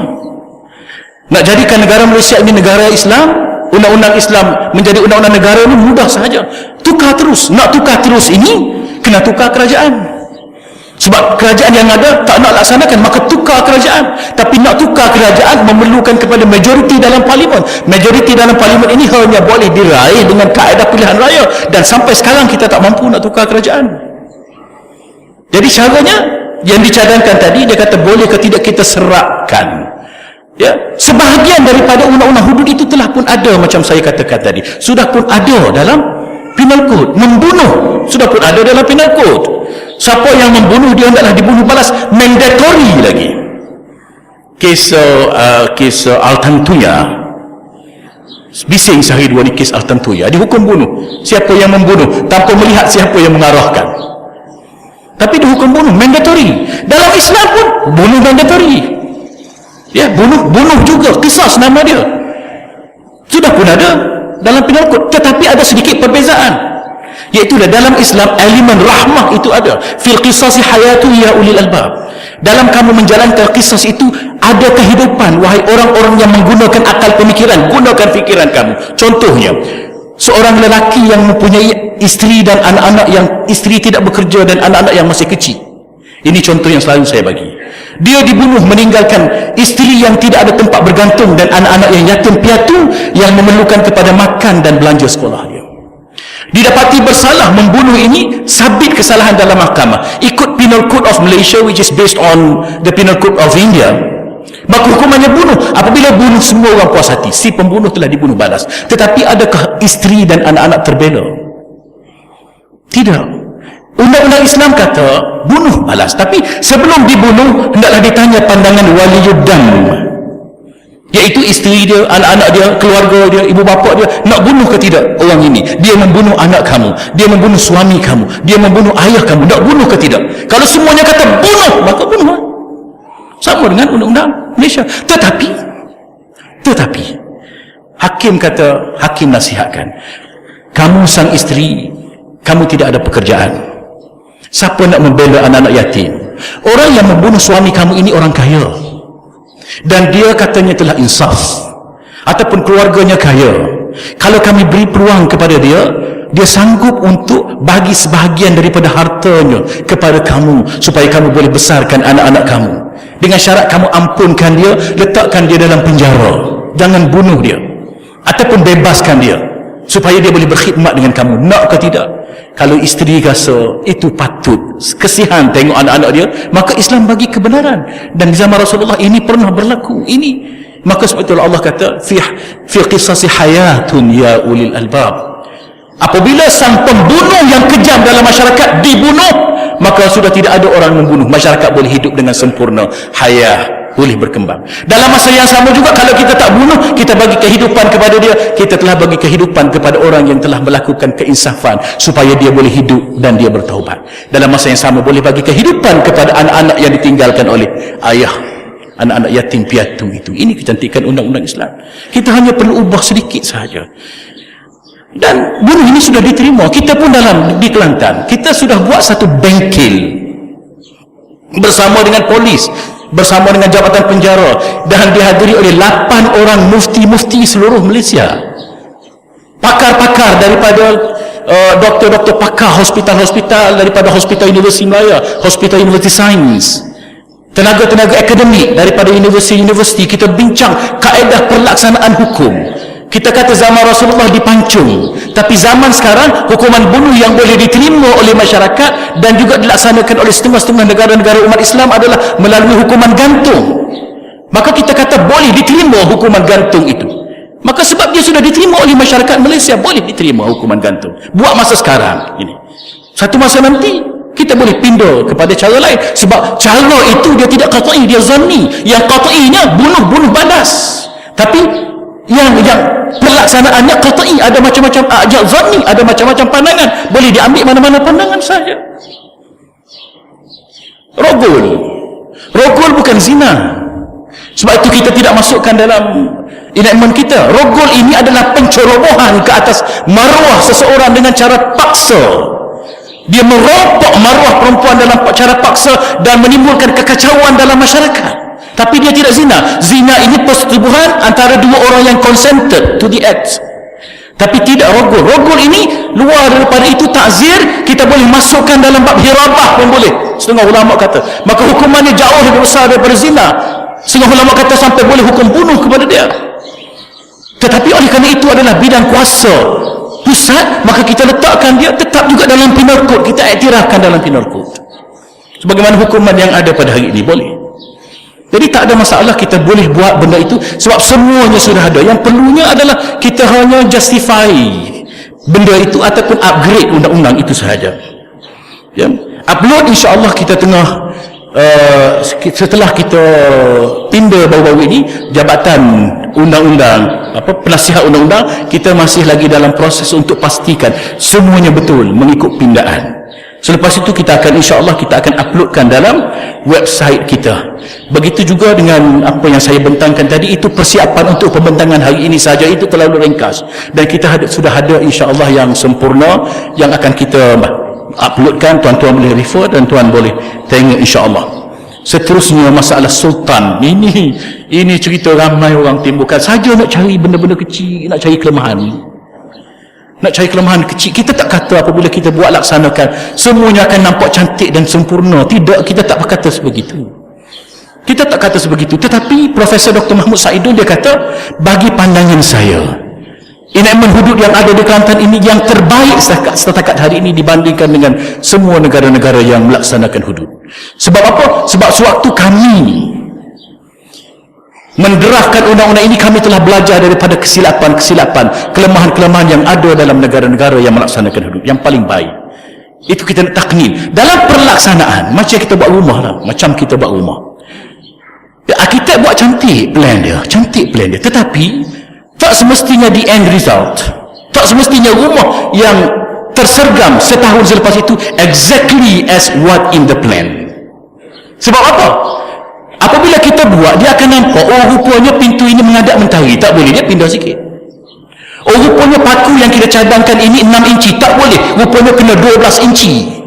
nak jadikan negara Malaysia ini negara Islam, undang-undang Islam menjadi undang-undang negara ini mudah sahaja. Tukar terus. Nak tukar terus ini, kena tukar kerajaan. Sebab kerajaan yang ada tak nak laksanakan, maka tukar kerajaan. Tapi nak tukar kerajaan memerlukan kepada majoriti dalam parlimen. Majoriti dalam parlimen ini hanya boleh diraih dengan kaedah pilihan raya. Dan sampai sekarang kita tak mampu nak tukar kerajaan. Jadi caranya yang dicadangkan tadi, dia kata boleh ke tidak kita serapkan. Ya, sebahagian daripada undang-undang hudud itu telah pun ada, macam saya katakan tadi, sudah pun ada dalam Penal code, membunuh sudah pun ada dalam penal code. Siapa yang membunuh dia hendaklah dibunuh balas, mandatory lagi. Kes Altantuya, bising Syahridwan ni kes Altantuya, dihukum bunuh siapa yang membunuh tanpa melihat siapa yang mengarahkan, tapi dihukum bunuh mandatory. Dalam Islam pun bunuh mandatory, ya, bunuh juga, qisas nama dia sudah pun ada dalam penal code. Tetapi ada sedikit perbezaan, iaitu dalam Islam elemen rahmah itu ada. Fil qisasi hayatu ya ulil albab, dalam kamu menjalankan qisas itu ada kehidupan, wahai orang-orang yang menggunakan akal pemikiran, gunakan fikiran kamu. Contohnya, seorang lelaki yang mempunyai isteri dan anak-anak yang isteri tidak bekerja dan anak-anak yang masih kecil. Ini contoh yang selalu saya bagi. Dia dibunuh meninggalkan isteri yang tidak ada tempat bergantung dan anak-anak yang yatim piatu yang memerlukan kepada makan dan belanja sekolah dia. Didapati bersalah membunuh ini, sabit kesalahan dalam mahkamah. Ikut Penal Code of Malaysia, which is based on the Penal Code of India, maka hukumannya bunuh. Apabila bunuh semua orang puas hati, si pembunuh telah dibunuh balas. Tetapi adakah isteri dan anak-anak terbela? Tidak. Undang-undang Islam kata bunuh balas, tapi sebelum dibunuh hendaklah ditanya pandangan waliyuddam, iaitu isteri dia, anak-anak dia, keluarga dia, ibu bapa dia, nak bunuh ke tidak orang ini? Dia membunuh anak kamu, dia membunuh suami kamu, dia membunuh ayah kamu, nak bunuh ke tidak? Kalau semuanya kata bunuh, maka bunuh. Sama dengan undang-undang Malaysia. Tetapi hakim kata, hakim nasihatkan, kamu sang isteri, kamu tidak ada pekerjaan, siapa nak membela anak-anak yatim? Orang yang membunuh suami kamu ini orang kaya, dan dia katanya telah insaf, ataupun keluarganya kaya. Kalau kami beri peluang kepada dia, dia sanggup untuk bagi sebahagian daripada hartanya kepada kamu, supaya kamu boleh besarkan anak-anak kamu, dengan syarat kamu ampunkan dia, letakkan dia dalam penjara, jangan bunuh dia, ataupun bebaskan dia supaya dia boleh berkhidmat dengan kamu. Nak ke tidak? Kalau isteri rasa itu patut, kesihan tengok anak-anak dia, maka Islam bagi kebenaran. Dan di zaman Rasulullah ini pernah berlaku ini. Maka sebab itulah Allah kata fi qisasi hayatun ya ulil albab. Apabila sang pembunuh yang kejam dalam masyarakat dibunuh, maka sudah tidak ada orang membunuh. Masyarakat boleh hidup dengan sempurna, hayah boleh berkembang. Dalam masa yang sama juga, kalau kita tak bunuh, kita bagi kehidupan kepada dia, kita telah bagi kehidupan kepada orang yang telah melakukan keinsafan supaya dia boleh hidup dan dia bertaubat. Dalam masa yang sama boleh bagi kehidupan kepada anak-anak yang ditinggalkan oleh ayah, anak-anak yatim piatu itu. Ini kecantikan undang-undang Islam. Kita hanya perlu ubah sedikit sahaja. Dan bunuh ini sudah diterima. Kita pun di Kelantan, kita sudah buat satu bengkel bersama dengan polis, bersama dengan jabatan penjara, dan dihadiri oleh 8 orang mufti-mufti seluruh Malaysia, pakar-pakar daripada doktor-doktor pakar hospital-hospital, daripada Hospital Universiti Melayu, Hospital Universiti Sains, tenaga-tenaga akademik daripada universiti-universiti. Kita bincang kaedah pelaksanaan hukum. Kita kata zaman Rasulullah dipancung, tapi zaman sekarang hukuman bunuh yang boleh diterima oleh masyarakat dan juga dilaksanakan oleh setengah-setengah negara-negara umat Islam adalah melalui hukuman gantung. Maka kita kata boleh diterima hukuman gantung itu. Maka sebab dia sudah diterima oleh masyarakat Malaysia, boleh diterima hukuman gantung. Buat masa sekarang ini. Satu masa nanti kita boleh pindah kepada cara lain, sebab cara itu dia tidak qat'i, dia zanni. Yang qat'inya bunuh balas. Tapi yang pelaksanaannya qat'i, ada macam-macam ajal zanni, ada macam-macam pandangan, boleh diambil mana-mana pandangan saja. Rogol bukan zina, sebab itu kita tidak masukkan dalam enactment kita. Rogol ini adalah pencerobohan ke atas maruah seseorang dengan cara paksa. Dia merompok maruah perempuan dalam cara paksa dan menimbulkan kekacauan dalam masyarakat. Tapi dia tidak zina. Zina ini persetubuhan antara dua orang yang consented to the act. Tapi tidak rogol. Rogol ini luar daripada itu takzir, kita boleh masukkan dalam bab hirabah pun boleh. Setengah ulama kata, maka hukumannya jauh lebih besar daripada zina. Setengah ulama kata sampai boleh hukum bunuh kepada dia. Tetapi oleh kerana itu adalah bidang kuasa pusat, maka kita letakkan dia tetap juga dalam penal code. Kita iktirafkan dalam penal code sebagaimana hukuman yang ada pada hari ini, boleh. Jadi tak ada masalah, kita boleh buat benda itu sebab semuanya sudah ada. Yang perlunya adalah kita hanya justify benda itu ataupun upgrade undang-undang itu sahaja. Ya, upload insya-Allah kita tengah setelah kita pindah baru-baru ini jabatan undang-undang penasihat undang-undang, kita masih lagi dalam proses untuk pastikan semuanya betul mengikut pindaan. Selepas itu kita akan insya-Allah kita akan uploadkan dalam website kita. Begitu juga dengan apa yang saya bentangkan tadi, itu persiapan untuk pembentangan hari ini saja, itu terlalu ringkas, dan kita sudah ada insya-Allah yang sempurna yang akan kita uploadkan. Tuan-tuan boleh refer dan tuan boleh tengok insya-Allah. Seterusnya masalah sultan ini cerita ramai orang timbulkan saja, nak cari benda-benda kecil, nak cari kelemahan kecil. Kita tak kata apabila kita buat laksanakan semuanya akan nampak cantik dan sempurna. Tidak, kita tak berkata sebegitu. Tetapi Profesor Dr. Mahmud Saidul dia kata, bagi pandangan saya, enactment hudud yang ada di Kelantan ini yang terbaik setakat hari ini dibandingkan dengan semua negara-negara yang melaksanakan hudud. Sebab apa? Sebab sewaktu kami menderafkan undang-undang ini, kami telah belajar daripada kesilapan-kesilapan, kelemahan-kelemahan yang ada dalam negara-negara yang melaksanakan hudud. Yang paling baik itu kita nak taknin dalam pelaksanaan. Macam kita buat rumah arkitek buat cantik plan dia, tetapi tak semestinya the end result, tak semestinya rumah yang tersergam setahun selepas itu exactly as what in the plan. Sebab apa? Apabila kita buat, dia akan nampak, oh rupanya pintu ini menghadap mentari, tak boleh, dia pindah sikit. Oh rupanya paku yang kita cadangkan ini 6 inci, tak boleh, rupanya kena 12 inci.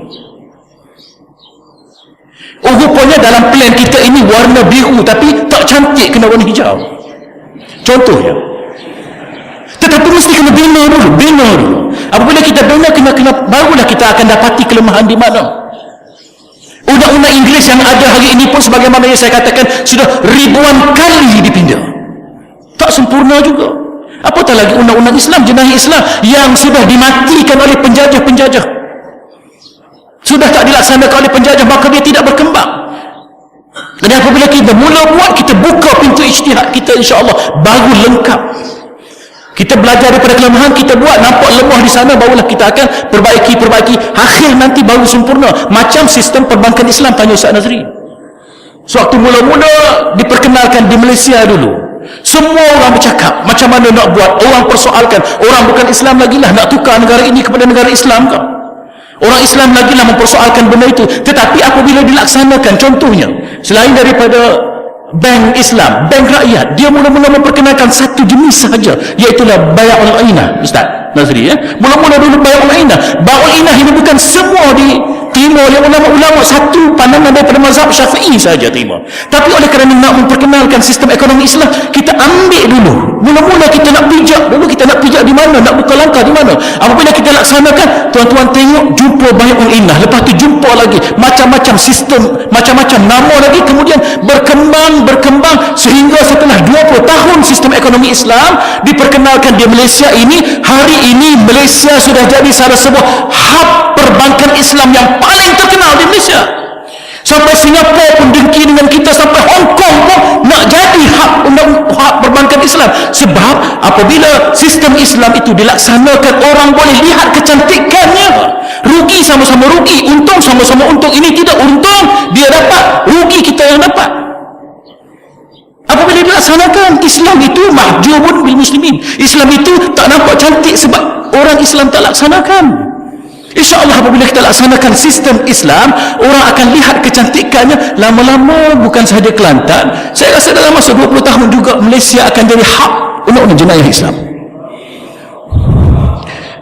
Oh rupanya dalam plan kita ini warna biru, tapi tak cantik, kena warna hijau. Contohnya. Tetapi mesti kena bina dulu. Apabila kita bina, barulah kita akan dapati kelemahan di mana. Undang-undang Inggeris yang ada hari ini pun sebagaimana yang saya katakan sudah ribuan kali dipindah, tak sempurna juga. Apatah lagi undang-undang Islam, jenayah Islam yang sudah dimatikan oleh penjajah-penjajah, sudah tak dilaksanakan oleh penjajah, maka dia tidak berkembang. Dan apabila kita mula buat, kita buka pintu ijtihad kita, insya-Allah baru lengkap. Kita belajar daripada kelemahan, kita buat, nampak lemah di sana, barulah kita akan perbaiki, akhir nanti baru sempurna. Macam sistem perbankan Islam, tanya Ustaz Nazri. Sewaktu mula-mula diperkenalkan di Malaysia dulu, semua orang bercakap macam mana nak buat, orang persoalkan, orang bukan Islam lagi lah nak tukar negara ini kepada negara Islam ke? Orang Islam lagi lah mempersoalkan benda itu. Tetapi apabila dilaksanakan, contohnya selain daripada bank Islam, bank rakyat, dia mula-mula memperkenalkan satu jenis sahaja, iaitulah bay'ul ainah. Ustaz Nazri, mula-mula dulu bay'ul ainah. Bay'ul ainah ini bukan semua diterima oleh ulama-ulama, satu pandangan daripada mazhab Syafi'i saja terima. Tapi oleh kerana nak memperkenalkan sistem ekonomi Islam, kita ambil dulu. Mula-mula kita nak pijak dulu, kita nak pijak di mana, nak buka langkah di mana. Apabila kita laksanakan, tuan-tuan tengok, jumpa bay'ul ainah, lepas tu jumpa lagi macam-macam sistem, macam-macam nama lagi, kemudian berkembang sehingga setelah 20 tahun sistem ekonomi Islam diperkenalkan di Malaysia ini. Hari ini Malaysia sudah jadi salah sebuah hub perbankan Islam yang paling terkenal di Malaysia. Sampai Singapura pun dengki dengan kita, sampai Hong Kong pun nak jadi hub perbankan Islam. Sebab apabila sistem Islam itu dilaksanakan, orang boleh lihat kecantikannya. Rugi sama-sama rugi, untung sama-sama untung. Ini tidak untung dia dapat, rugi kita yang dapat. Apabila dilaksanakan, Islam itu mahjubun bil muslimin. Islam itu tak nampak cantik sebab orang Islam tak laksanakan. InsyaAllah apabila kita laksanakan sistem Islam, orang akan lihat kecantikannya. Lama-lama bukan sahaja Kelantan, saya rasa dalam masa 20 tahun juga Malaysia akan jadi hub undang-undang jenayah Islam.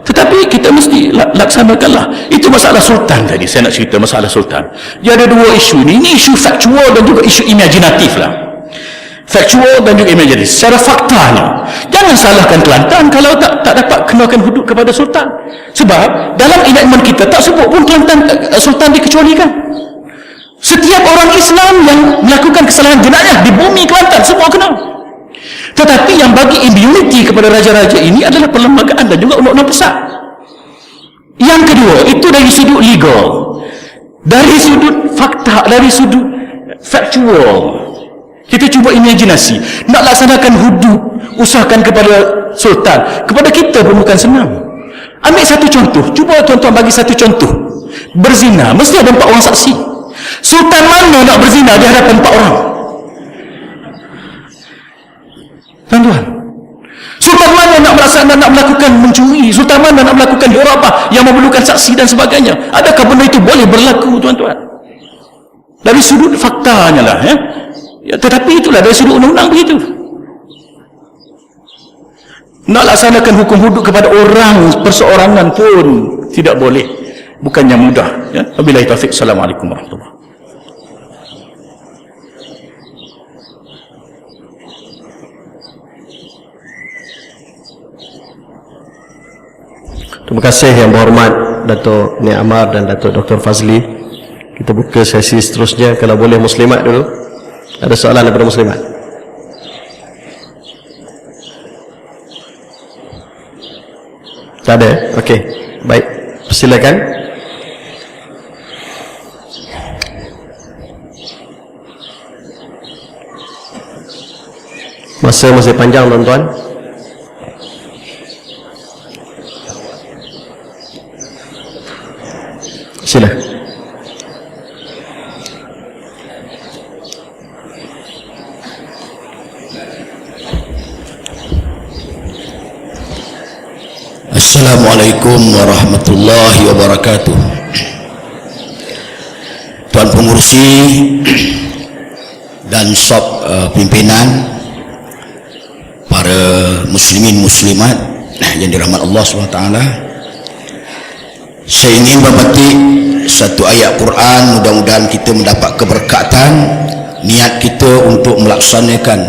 Tetapi kita mesti laksanakanlah. Itu masalah sultan tadi, saya nak cerita masalah sultan. Dia ada dua isu ni. Ini isu faktual dan juga isu imajinatif lah. Faktual dan juga imajinatif. Secara faktanya, jangan salahkan Kelantan kalau tak dapat kenakan hudud kepada sultan. Sebab dalam enactment kita tak sebut pun Kelantan sultan dikecualikan. Setiap orang Islam yang melakukan kesalahan jenayah di bumi Kelantan semua kena. Tetapi yang bagi immunity kepada raja-raja ini adalah perlembagaan dan juga undang-undang pusat. Yang kedua, itu dari sudut legal, dari sudut fakta, dari sudut faktual. Kita cuba imajinasi, nak laksanakan hudud, usahakan kepada sultan, kepada kita pun bukan senang. Ambil satu contoh, cuba tuan-tuan bagi satu contoh. Berzina, mesti ada 4 orang saksi. Sultan mana nak berzina di hadapan 4 orang? Tuan-tuan, sultan mana nak melakukan mencuri? Sultan mana nak melakukan hirabah yang memerlukan saksi dan sebagainya? Adakah benda itu boleh berlaku, tuan-tuan? Dari sudut faktanya lah, ya, tetapi itulah dari sudut undang-undang begitu. Nak laksanakan hukum hudud kepada orang perseorangan pun tidak boleh, bukannya mudah, ya. Wabillahi taufiq. Assalamualaikum warahmatullahi wabarakatuh.
Terima kasih yang berhormat Datuk Nik Amar dan Datuk Dr. Fazli. Kita buka sesi seterusnya. Kalau boleh muslimat dulu. Ada soalan daripada muslimat? Tak ada? Okey. Baik. Silakan. Masa masih panjang, tuan-tuan. Sila.
Assalamualaikum warahmatullahi wabarakatuh. Tuan Pengurusi dan sop pimpinan, para muslimin muslimat yang dirahmati Allah SWT, saya ingin berpetik satu ayat Quran. Mudah-mudahan kita mendapat keberkatan. Niat kita untuk melaksanakan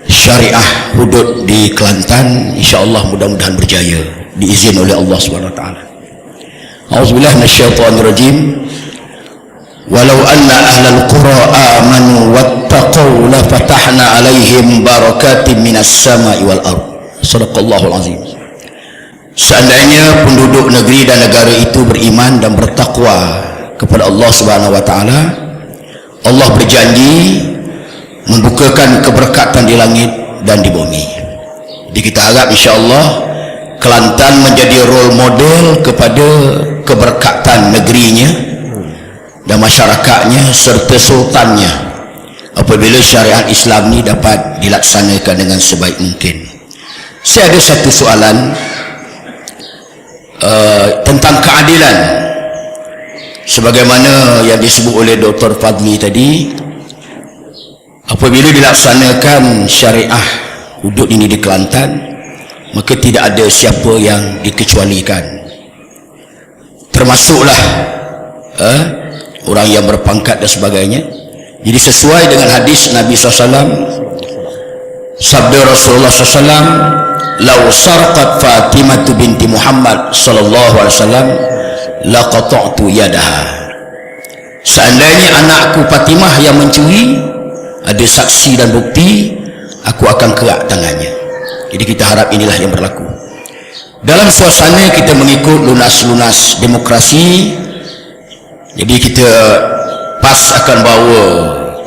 syariah hudud di Kelantan, insya-Allah mudah-mudahan berjaya diizin oleh Allah SWT. Auzubillahi minasyaitonir rajim. Walau anna ahlal qura amanu wattaqau la fatahna alaihim barakatim minas sama'i wal ard. Shadaqallahul azim. Seandainya penduduk negeri dan negara itu beriman dan bertakwa kepada Allah Subhanahu wa taala, Allah berjanji membukakan keberkatan di langit dan di bumi. Jadi kita harap insya-Allah Kelantan menjadi role model kepada keberkatan negerinya dan masyarakatnya serta sultannya apabila syariat Islam ini dapat dilaksanakan dengan sebaik mungkin. Saya ada satu soalan tentang keadilan sebagaimana yang disebut oleh Dr. Fadli tadi. Apabila dilaksanakan syariah hudud ini di Kelantan, maka tidak ada siapa yang dikecualikan, termasuklah orang yang berpangkat dan sebagainya. Jadi sesuai dengan hadis Nabi SAW, sabda Rasulullah SAW, "Lau sarqat Fatimah binti Muhammad sallallahu alaihi wasallam laqata'tu yadaha." Seandainya anakku Fatimah yang mencuri, ada saksi dan bukti, aku akan kerak tangannya. Jadi kita harap inilah yang berlaku. Dalam suasana kita mengikut lunas-lunas demokrasi, jadi kita PAS akan bawa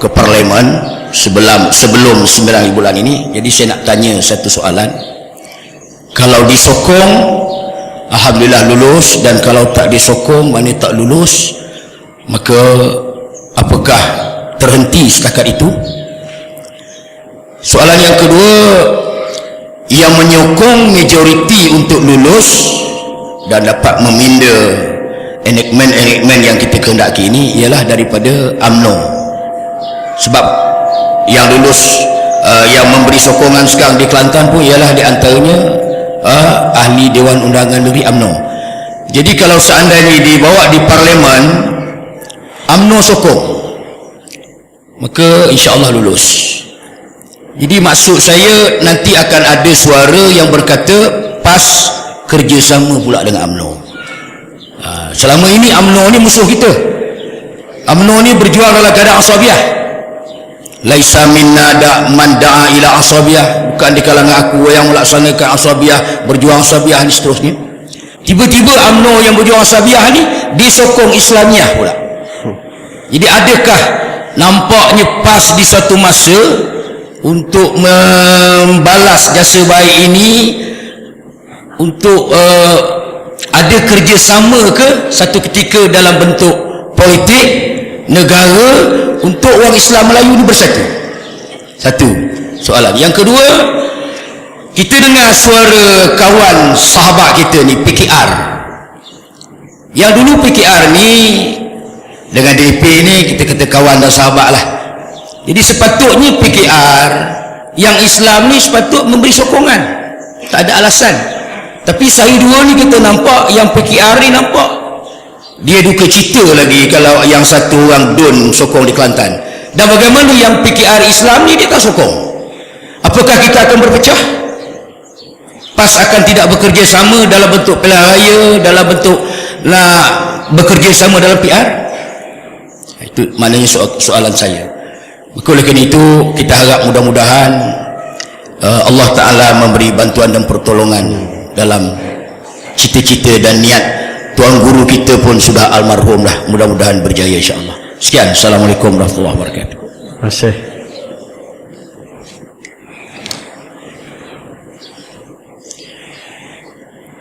ke Parlimen sebelum 9 bulan ini. Jadi saya nak tanya satu soalan. Kalau disokong, alhamdulillah lulus, dan kalau tak disokong, mana tak lulus, maka apakah terhenti setakat itu? Soalan yang kedua, yang menyokong majoriti untuk lulus dan dapat meminda enactment yang kita kehendaki ini ialah daripada UMNO. Sebab yang lulus yang memberi sokongan sekarang di Kelantan pun ialah di antaranya ahli Dewan Undangan Negeri UMNO. Jadi kalau seandainya dibawa di Parlimen, UMNO sokong, maka insya-Allah lulus. Jadi maksud saya, nanti akan ada suara yang berkata PAS kerjasama pula dengan UMNO. Selama ini UMNO ni musuh kita. UMNO ni berjuang dalam keadaan asabiah. Laisa minna man da'a ila asabiah, bukan di kalangan aku yang melaksanakan asabiah, berjuang asabiah ni seterusnya. Tiba-tiba UMNO yang berjuang asabiah ni disokong Islamiah pula. Jadi adakah nampaknya PAS di satu masa untuk membalas jasa baik ini, untuk ada kerjasama ke satu ketika dalam bentuk politik negara untuk orang Islam Melayu ni bersatu? Satu soalan. Yang kedua, kita dengar suara kawan sahabat kita ni PKR. Yang dulu PKR ni dengan DAP ni kita kata kawan dan sahabat lah. Jadi sepatutnya PKR yang Islam ni sepatut memberi sokongan, tak ada alasan. Tapi sehari dua ni kita nampak yang PKR ni nampak dia duka cita lagi kalau yang satu orang DUN sokong di Kelantan. Dan bagaimana yang PKR Islam ni dia tak sokong? Apakah kita akan berpecah? PAS akan tidak bekerja sama dalam bentuk pilihan raya, dalam bentuk bekerja sama dalam PR? Itu maknanya soalan saya. Maka oleh kerana itu kita harap mudah-mudahan Allah Ta'ala memberi bantuan dan pertolongan dalam cita-cita dan niat. Tuan guru kita pun sudah almarhum lah, mudah-mudahan berjaya insyaAllah. Sekian, Assalamualaikum warahmatullahi wabarakatuh.
Terima kasih.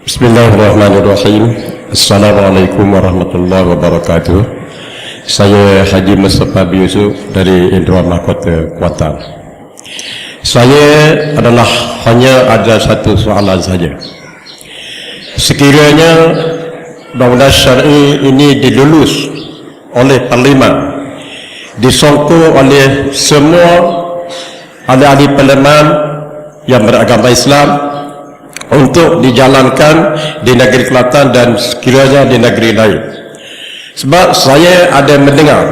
Bismillahirrahmanirrahim. Assalamualaikum warahmatullahi wabarakatuh. Saya Haji Mustafa bin Yusuf dari Indra Mahkota Kuantan. Saya adalah hanya ada satu soalan saja. Sekiranya undang-undang syar'i ini dilulus oleh Parlimen, disokong oleh semua ahli-ahli Parlimen yang beragama Islam untuk dijalankan di negeri Kelantan dan sekiranya di negeri lain. Sebab saya ada mendengar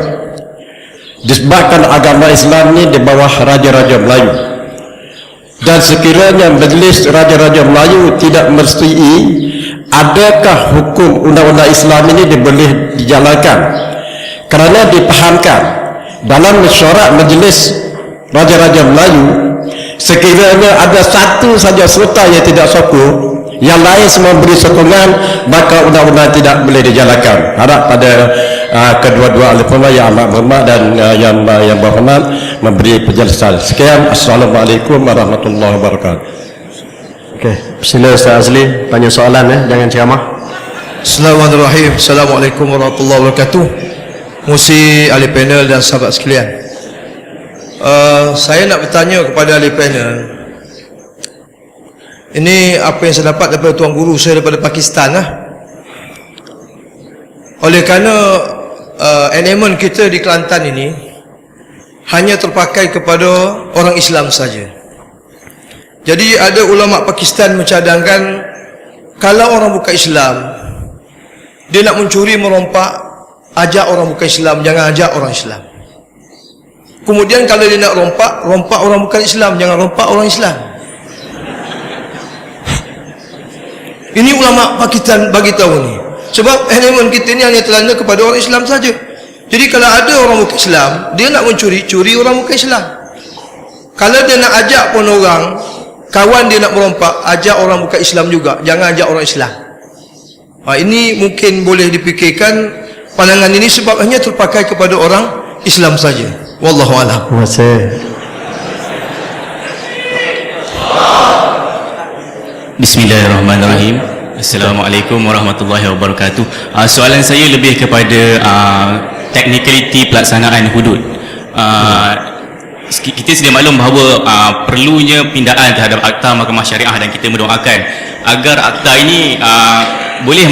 disebabkan agama Islam ini di bawah Raja-Raja Melayu, dan sekiranya Majlis Raja-Raja Melayu tidak merestui, adakah hukum undang-undang Islam ini boleh dijalankan? Kerana dipahamkan dalam mesyuarat Majlis Raja-Raja Melayu, sekiranya ada satu saja serta yang tidak sokong, yang lain semua beri sokongan, maka undang-undang tidak boleh dijalankan. Harap pada kedua-dua ahli pemaham yang amat berhormat dan yang berhormat memberi penjelasan. Sekian, Assalamualaikum warahmatullahi wabarakatuh.
Okey, sila Ustaz Azli tanya soalan jangan ceramah.
Bismillahirrahmanirrahim. Assalamualaikum warahmatullahi wabarakatuh. Musi ahli panel dan sahabat sekalian. Saya nak bertanya kepada ahli panel. Ini apa yang saya dapat daripada tuan guru saya daripada Pakistan lah. Oleh kerana enactment kita di Kelantan ini hanya terpakai kepada orang Islam saja. Jadi ada ulama Pakistan mencadangkan kalau orang bukan Islam, dia nak mencuri merompak, ajak orang bukan Islam, jangan ajak orang Islam. Kemudian kalau dia nak rompak orang bukan Islam, jangan rompak orang Islam. Ini ulama Pakistan bagi tahu ni. Sebab enactment kita ni hanya terlanda kepada orang Islam saja. Jadi kalau ada orang bukan Islam, dia nak mencuri, curi orang bukan Islam. Kalau dia nak ajak pun orang, kawan dia nak merompak, ajak orang bukan Islam juga, jangan ajak orang Islam. Ini mungkin boleh dipikirkan pandangan ini sebab hanya terpakai kepada orang Islam saja. Wallahu a'lam.
Terima kasih.
Bismillahirrahmanirrahim. Assalamualaikum warahmatullahi wabarakatuh. Soalan saya lebih kepada technicality pelaksanaan hudud. Kita sedia maklum bahawa perlunya pindaan terhadap Akta Mahkamah Syariah, dan kita mendoakan agar akta ini boleh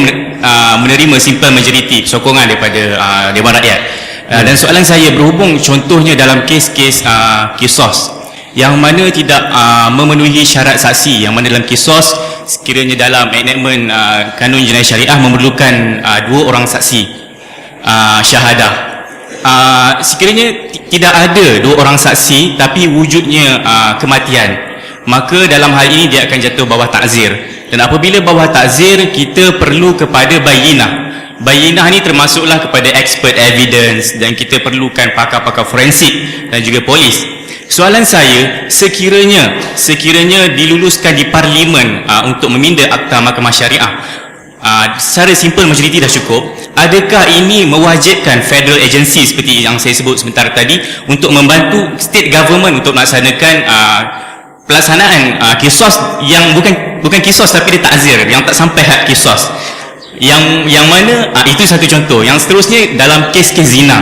menerima simple majority sokongan daripada Dewan Rakyat. Dan soalan saya berhubung contohnya dalam kes-kes kisos yang mana tidak memenuhi syarat saksi, yang mana dalam kisos sekiranya dalam enactment kanun jenayah syariah memerlukan 2 orang saksi syahadah. Sekiranya tidak ada 2 orang saksi tapi wujudnya kematian, maka dalam hal ini dia akan jatuh bawah takzir. Dan apabila bawah takzir, kita perlu kepada bayinah. Bayinah ni termasuklah kepada expert evidence, dan kita perlukan pakar-pakar forensik dan juga polis. Soalan saya, sekiranya diluluskan di Parlimen untuk meminda Akta Mahkamah Syariah, secara simple majoriti dah cukup, adakah ini mewajibkan federal agency seperti yang saya sebut sebentar tadi untuk membantu state government untuk melaksanakan pelaksanaan kisos yang bukan kisos tapi dia takzir, yang tak sampai had kisos?
yang mana itu satu contoh. Yang seterusnya dalam kes-kes zina.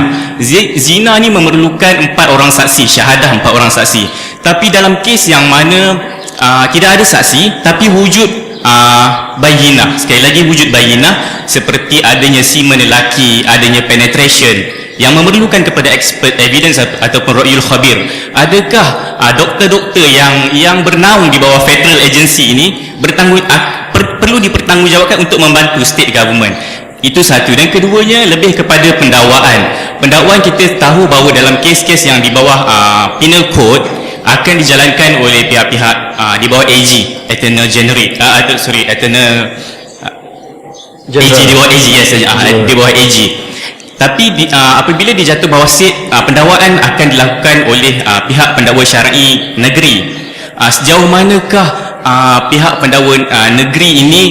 Zina ni memerlukan 4 orang saksi, syahadah 4 orang saksi. Tapi dalam kes yang mana tidak ada saksi tapi wujud bayinah, sekali lagi wujud bayinah, seperti adanya semen lelaki, adanya penetration yang memerlukan kepada expert evidence ataupun ra'yul khabir. Adakah doktor-doktor yang bernaung di bawah federal agency ini perlu dipertanggungjawabkan untuk membantu state government? Itu satu. Dan keduanya lebih kepada pendakwaan. Pendakwaan kita tahu bahawa dalam kes-kes yang di bawah penal code akan dijalankan oleh pihak-pihak di bawah AG, Attorney General, Attorney AG, di bawah AG, yes, di bawah AG. Tapi apabila dijatuh bawah state, pendakwaan akan dilakukan oleh pihak pendakwa syar'i negeri. Sejauh manakah pihak pendakwa negeri ini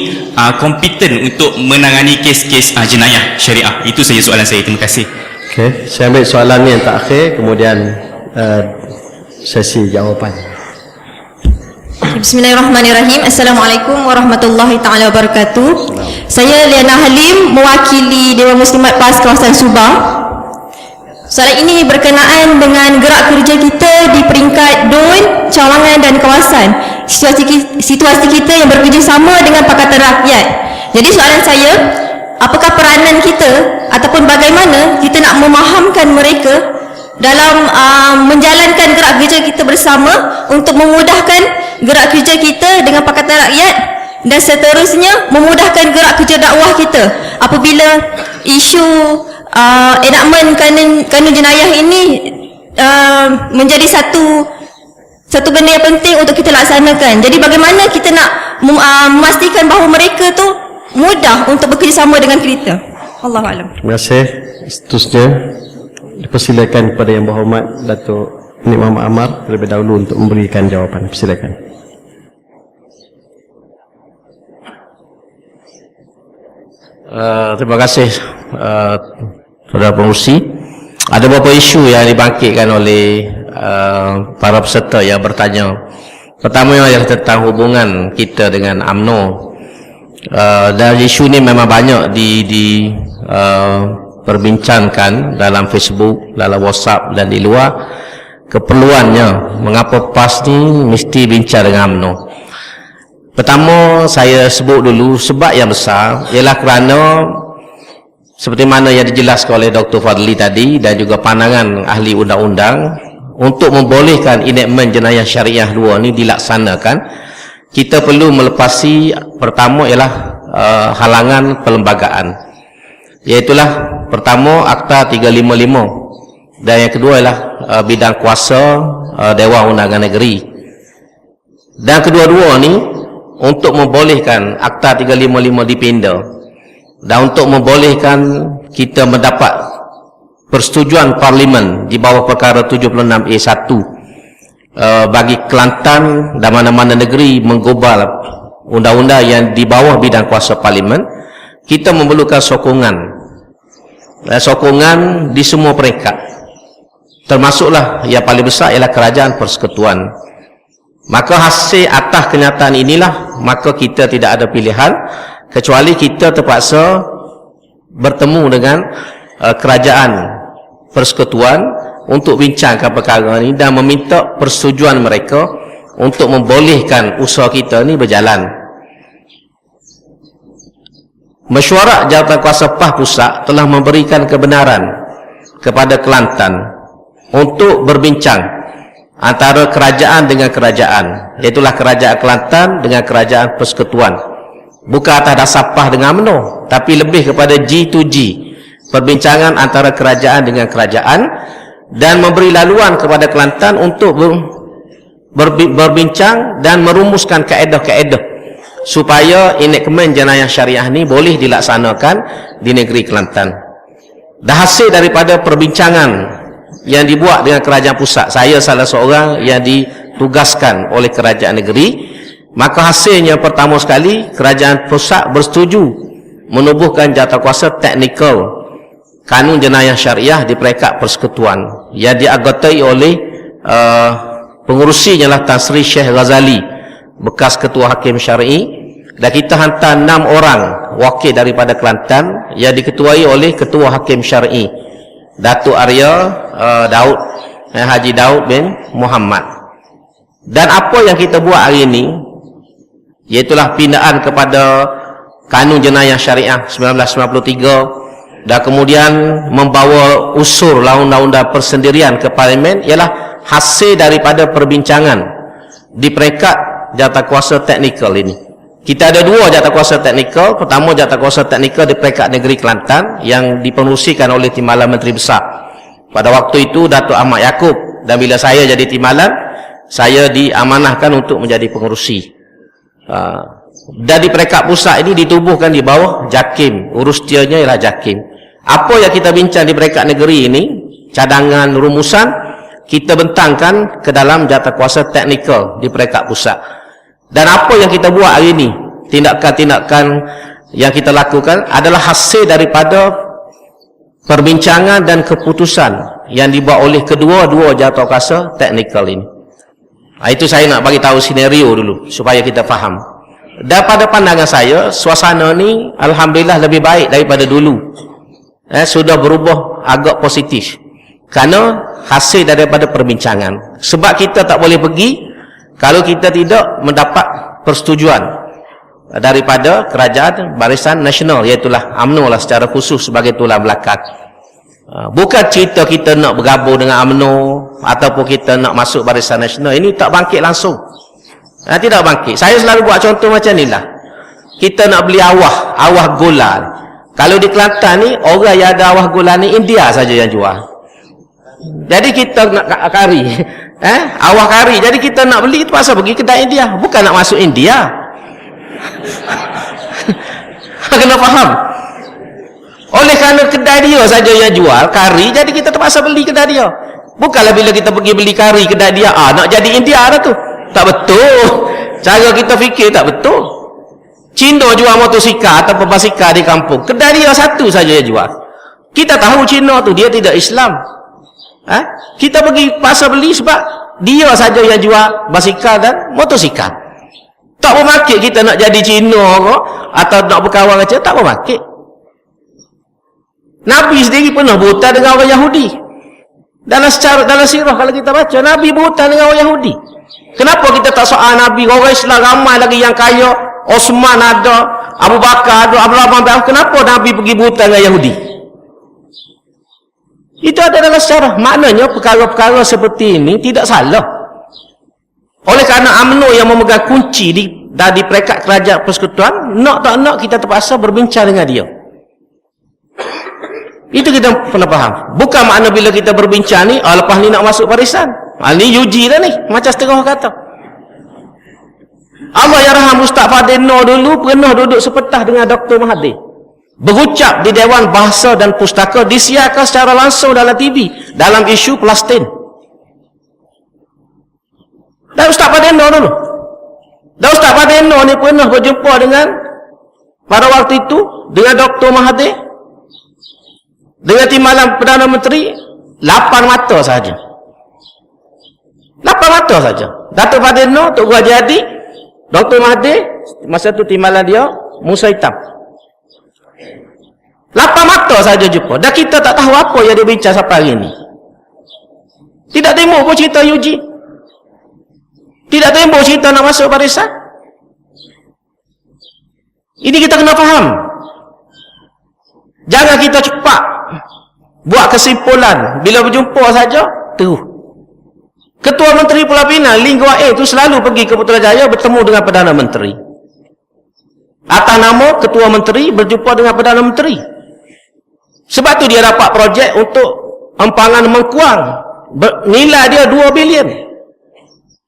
kompeten untuk menangani kes-kes jenayah syariah? Itu saja soalan saya. Terima kasih.
Okey, saya ambil soalan ni yang terakhir, kemudian sesi jawapan.
Bismillahirrahmanirrahim. Assalamualaikum warahmatullahi taala wabarakatuh. Saya Liana Halim, mewakili Dewan Muslimat PAS kawasan Subang. Soalan ini berkenaan dengan gerak kerja kita di peringkat DUN, cawangan dan kawasan. Situasi kita yang bekerjasama dengan Pakatan Rakyat. Jadi soalan saya, apakah peranan kita ataupun bagaimana kita nak memahamkan mereka dalam menjalankan gerak kerja kita bersama untuk memudahkan gerak kerja kita dengan Pakatan Rakyat, dan seterusnya memudahkan gerak kerja dakwah kita apabila isu enakmen kanun jenayah ini menjadi satu benda yang penting untuk kita laksanakan. Jadi bagaimana kita nak memastikan bahawa mereka tu mudah untuk bekerjasama dengan kita? Allahuakbar.
Terima kasih. Seterusnya dipersilakan kepada Yang Berhormat Datuk Nik Muhammad Ammar terlebih dahulu untuk memberikan jawapan. Persilakan.
Terima kasih Saudara Pengerusi. Ada beberapa isu yang dibangkitkan oleh para peserta yang bertanya. Pertama ialah tentang hubungan kita dengan UMNO. Dan isu ini memang banyak perbincangkan dalam Facebook, dalam WhatsApp dan di luar. Keperluannya mengapa PAS ni mesti bincang dengan UMNO. Pertama, saya sebut dulu sebab yang besar ialah kerana seperti mana yang dijelaskan oleh Dr. Fadli tadi dan juga pandangan ahli undang-undang, untuk membolehkan enakmen jenayah syariah 2 ni dilaksanakan, kita perlu melepasi pertama ialah halangan perlembagaan. Iaitulah pertama Akta 355 dan yang kedua ialah bidang kuasa Dewan Undangan Negeri. Dan kedua-dua ni untuk membolehkan Akta 355 dipinda dan untuk membolehkan kita mendapat persetujuan Parlimen di bawah perkara 76A1 bagi Kelantan dan mana-mana negeri menggubal undang-undang yang di bawah bidang kuasa Parlimen, kita memerlukan sokongan di semua peringkat, termasuklah yang paling besar ialah Kerajaan Persekutuan. Maka hasil atas kenyataan inilah, maka kita tidak ada pilihan kecuali kita terpaksa bertemu dengan Kerajaan Persekutuan untuk bincangkan perkara ini dan meminta persetujuan mereka untuk membolehkan usaha kita ini berjalan. Mesyuarat Jawatankuasa PAS Pusat telah memberikan kebenaran kepada Kelantan untuk berbincang antara kerajaan dengan kerajaan, iaitulah Kerajaan Kelantan dengan Kerajaan Persekutuan, bukan atas dasar PAS dengan UMNO, tapi lebih kepada G2G, perbincangan antara kerajaan dengan kerajaan, dan memberi laluan kepada Kelantan untuk berbincang dan merumuskan kaedah-kaedah supaya enakmen jenayah syariah ni boleh dilaksanakan di negeri Kelantan. Dan hasil daripada perbincangan yang dibuat dengan kerajaan pusat, saya salah seorang yang ditugaskan oleh kerajaan negeri, maka hasilnya pertama sekali kerajaan pusat bersetuju menubuhkan jawatankuasa teknikal kanun jenayah syariah di peringkat persekutuan yang dianggotai oleh pengerusinya lah Tan Sri Syekh Ghazali, bekas ketua hakim syar'i, Dan kita hantar 6 orang wakil daripada Kelantan yang diketuai oleh Ketua Hakim Syar'i Datuk Arya Daud, Haji Daud bin Muhammad. Dan apa yang kita buat hari ini, iaitulah pindaan kepada Kanun Jenayah Syariah 1993 dan kemudian membawa usul undang-undang persendirian ke Parlimen, ialah hasil daripada perbincangan di peringkat jawatankuasa teknikal ini. Kita ada 2 jawatankuasa teknikal. Pertama, jawatankuasa teknikal di peringkat negeri Kelantan yang dipengerusikan oleh Timbalan Menteri Besar. Pada waktu itu Datuk Ahmad Yaakob, dan bila saya jadi timbalan, saya diamanahkan untuk menjadi pengerusi. Dan di peringkat pusat ini ditubuhkan di bawah JAKIM. Urus tianya ialah JAKIM. Apa yang kita bincang di peringkat negeri ini, cadangan rumusan, kita bentangkan ke dalam jawatankuasa teknikal di peringkat pusat. Dan apa yang kita buat hari ini, tindakan-tindakan yang kita lakukan adalah hasil daripada perbincangan dan keputusan yang dibuat oleh kedua-dua jawatankuasa teknikal ini. Itu saya nak bagi tahu senario dulu supaya kita faham. Dan pada pandangan saya, suasana ni alhamdulillah lebih baik daripada dulu. Sudah berubah agak positif kerana hasil daripada perbincangan. Sebab kita tak boleh pergi kalau kita tidak mendapat persetujuan daripada Kerajaan Barisan Nasional, iaitulah UMNO lah secara khusus sebagai tulang belakang. Bukan cerita kita nak bergabung dengan UMNO ataupun kita nak masuk Barisan Nasional. Ini tak bangkit langsung. Tidak bangkit. Saya selalu buat contoh macam ni lah. Kita nak beli awah gula. Kalau di Kelantan ni, orang yang ada awah gula ni India saja yang jual. Jadi kita nak kari, awah kari. Jadi kita nak beli, terpaksa pergi kedai India. Bukan nak masuk India. Kena faham. Oleh kerana kedai dia saja yang jual kari, jadi kita terpaksa beli kedai dia. Bukanlah bila kita pergi beli kari kedai dia, nak jadi India dah tu. Tak betul. Cara kita fikir tak betul. Cina jual motosikal atau basikal di kampung, kedai dia satu saja yang jual. Kita tahu Cina tu dia tidak Islam. Kita pergi pasar beli sebab dia saja yang jual basikal dan motosikal. Tak bermaksud kita nak jadi Cina ke, atau nak berkawan macam, tak bermaksud. Nabi sendiri pernah berhutang dengan orang Yahudi. Dalam sirah kalau kita baca, Nabi berhutang dengan orang Yahudi. Kenapa kita tak soal Nabi? Orang Islam ramai lagi yang kaya. Osman ada, Abu Bakar ada, Abu Rahman. Kenapa Nabi pergi berhutang dengan Yahudi? Itu ada dalam sejarah. Maknanya perkara-perkara seperti ini tidak salah. Oleh kerana UMNO yang memegang kunci dari peringkat kerajaan persekutuan, nak tak nak kita terpaksa berbincang dengan dia. Itu kita pernah faham. Bukan makna bila kita berbincang ni, lepas ni nak masuk barisan. Ni UG dah ni, macam setengah kata. Allah yarham Ustaz Fadil Noor dulu pernah duduk sepetah dengan Dr. Mahathir. Berucap di Dewan Bahasa dan Pustaka, disiarkan secara langsung dalam TV dalam isu Palestin. Dan Ustaz Fadil Noor dulu. Dan Ustaz Fadil Noor ni pernah berjumpa dengan, pada waktu itu, dengan Dr. Mahathir, dengan timbalan Perdana Menteri, 8 mata saja. 8 mata saja. Datuk Fadil Noor, Tok Guru Haji Hadi, Dr. Mahathir, masa tu timbalan dia Musa Hitam. 8 mata saja jumpa. Dan kita tak tahu apa yang dia bincang sampai hari ini. Tidak tembok pun cerita UG. Tidak tembok cerita nak masuk barisan. Ini kita kena faham. Jangan kita cepat buat kesimpulan bila berjumpa saja terus. Ketua Menteri Pulau Pinang Lee Kuan Yew itu selalu pergi ke Putrajaya bertemu dengan Perdana Menteri. Atas nama Ketua Menteri berjumpa dengan Perdana Menteri. Sebab tu dia dapat projek untuk empangan Mengkuang. Nilai dia 2 bilion.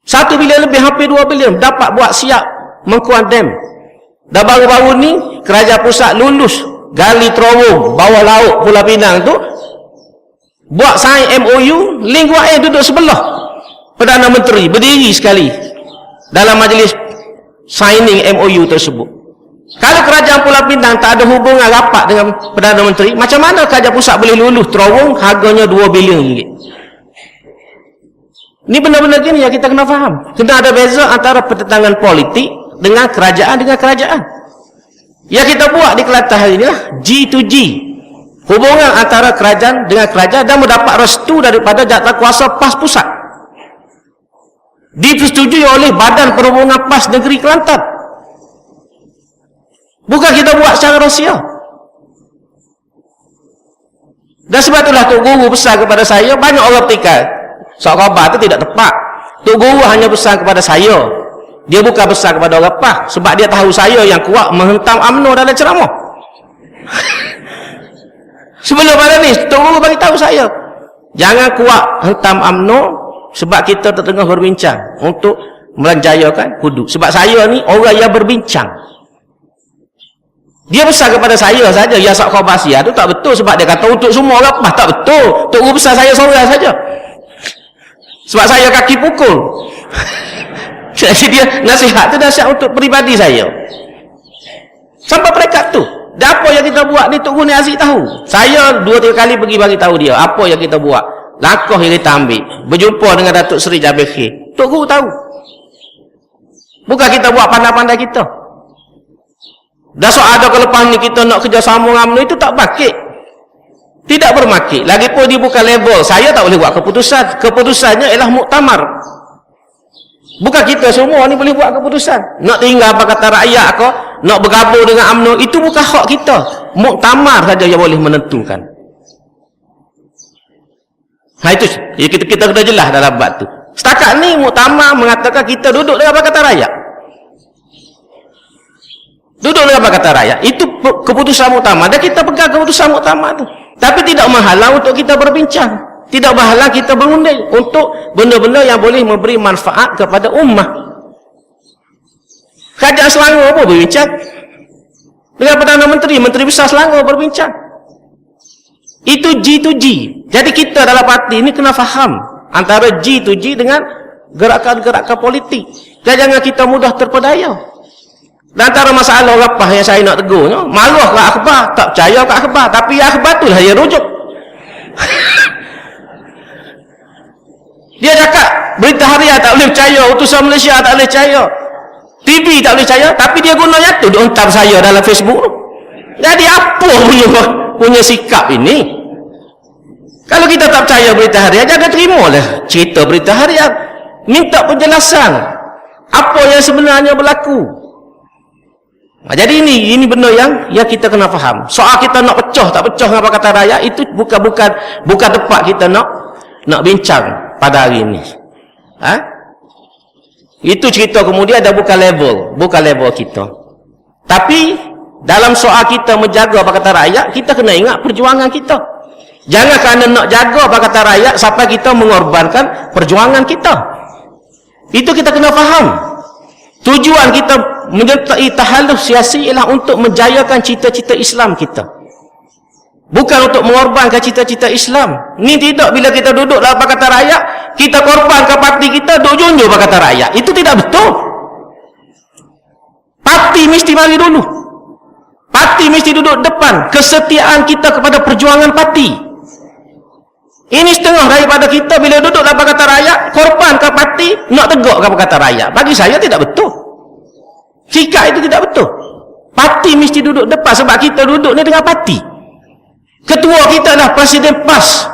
1 bilion lebih, hampir 2 bilion. Dapat buat siap Mengkuang Dam. Dan baru-baru ni Kerajaan Pusat lulus gali terowong bawah laut Pulau Pinang tu, buat sign MOU. Lee Kuan Yew duduk sebelah Perdana Menteri, berdiri sekali dalam majlis signing MOU tersebut. Kalau Kerajaan Pulau Pinang tak ada hubungan rapat dengan Perdana Menteri, macam mana Kerajaan Pusat boleh lulus terowong harganya 2 bilion ringgit? Ini benar-benar gini yang kita kena faham. Kena ada beza antara pertentangan politik dengan kerajaan. Yang kita buat di Kelantan hari inilah G2G, hubungan antara kerajaan dengan kerajaan, dan mendapat restu daripada jawatankuasa PAS pusat, disetujui oleh Badan Perhubungan PAS Negeri Kelantan. Bukan kita buat secara rahsia. Dan sebab itulah Tok Guru pesan kepada saya, banyak orang petikai soal khabar itu tidak tepat. Tok Guru hanya pesan kepada saya, dia bukan pesan kepada orang PAS, sebab dia tahu saya yang kuat menghentam UMNO dalam ceramah. Sebelum pada ni Tok Guru bagi tahu saya, jangan kuat hentam UMNO, sebab kita tengah berbincang untuk melanjayakan hudud. Sebab saya ni orang yang berbincang. Dia pesan kepada saya saja, ya sak khabasia tu tak betul, sebab dia kata untuk semua orang PAS, tak betul. Tok Guru pesan saya seorang saja, sebab saya kaki pukul. Jadi dia nasihat tu nasihat untuk peribadi saya. Sampai perekat tu. Dan apa yang kita buat ni Tok Guru ni Aziz tahu. Saya 2-3 kali pergi bagi tahu dia apa yang kita buat, langkah yang kita ambil, berjumpa dengan Datuk Seri Jabir Khair. Tok Guru tahu. Bukan kita buat pandai-pandai kita. Dan soal ada kelepas ni kita nak kerjasama dengan UMNO, itu tak bakit, tidak bermakit. Lagipun dia bukan level, saya tak boleh buat keputusan. Keputusannya ialah muktamar. Bukan kita semua ni boleh buat keputusan. Nak tinggal apa kata rakyat ke, nak bergabung dengan UMNO, itu bukan hak kita. Muktamar saja yang boleh menentukan. Itu kita kena jelas dalam bab tu. Setakat ni muktamar mengatakan kita duduk dengan apa kata rakyat. Duduk dengan apa kata rakyat. Itu keputusan muktamar, dan kita pegang keputusan muktamar tu. Tapi tidak menghalang untuk kita berbincang, tidak menghalang kita berunding untuk benda-benda yang boleh memberi manfaat kepada ummah. Kerajaan Selangor pun berbincang dengan Perdana Menteri, Menteri Besar Selangor berbincang. Itu G2G. Jadi kita dalam parti ni kena faham antara G2G dengan gerakan-gerakan politik, dan jangan kita mudah terpedaya. Dan antara masalah orang PAS yang saya nak tegurnya, maluh ke akhbar, tak percaya ke akhbar, tapi akhbar tu lah yang rujuk. Dia cakap berita harian tak boleh percaya, utusan Malaysia tak boleh percaya, TV tak boleh percaya, tapi dia guna yang tu, dia hentam saya dalam Facebook tu. Jadi apa punya sikap ini? Kalau kita tak percaya berita harian, jangan terimalah cerita berita harian. Minta penjelasan apa yang sebenarnya berlaku. Jadi ini benda yang kita kena faham. Soal kita nak pecah tak pecah dengan apa kata rakyat, itu bukan tempat kita nak bincang pada hari ini. Itu cerita kemudian dah bukan level kita. Tapi dalam soal kita menjaga apa kata rakyat, kita kena ingat perjuangan kita. Jangan kerana nak jaga apa kata rakyat sampai kita mengorbankan perjuangan kita. Itu kita kena faham. Tujuan kita menyertai tahaluf siasi ialah untuk menjayakan cita-cita Islam kita, bukan untuk mengorbankan cita-cita Islam. Ni tidak, bila kita duduk dalam apa kata rakyat, kita korbankan parti kita, duduk junjung apa kata rakyat. Itu tidak betul. Parti mesti mari dulu, parti mesti duduk depan. Kesetiaan kita kepada perjuangan parti ini setengah daripada kita bila duduk dalam apa kata rakyat, korbankan parti, nak tegak apa kata rakyat. Bagi saya tidak betul. Sikap itu tidak betul. Parti mesti duduk depan, sebab kita duduk ni dengan parti. Ketua kita lah Presiden PAS,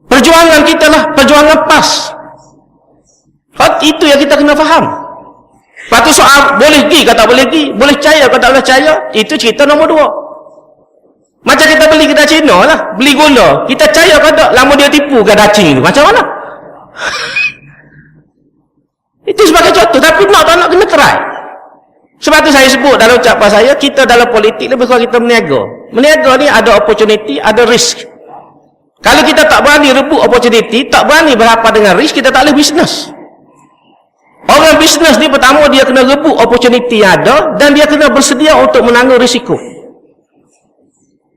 perjuangan kita lah perjuangan PAS. Itu yang kita kena faham. Lepas tu soal boleh pergi ke tak boleh pergi, boleh percaya ke tak boleh percaya, itu cerita nombor 2. Macam kita beli kedai Cina lah, beli gula, kita percaya ke tak lama dia tipu kedai Cina tu, macam mana? Itu sebagai contoh. Tapi nak tak nak kena try. Sebab tu saya sebut dalam ucapan saya, kita dalam politik lebih kurang kita berniaga. Berniaga ni ada opportunity, ada risk. Kalau kita tak berani rebut opportunity, tak berani berhadapan dengan risk, kita tak boleh bisnes. Orang bisnes ni pertama dia kena rebut opportunity yang ada, dan dia kena bersedia untuk menanggung risiko.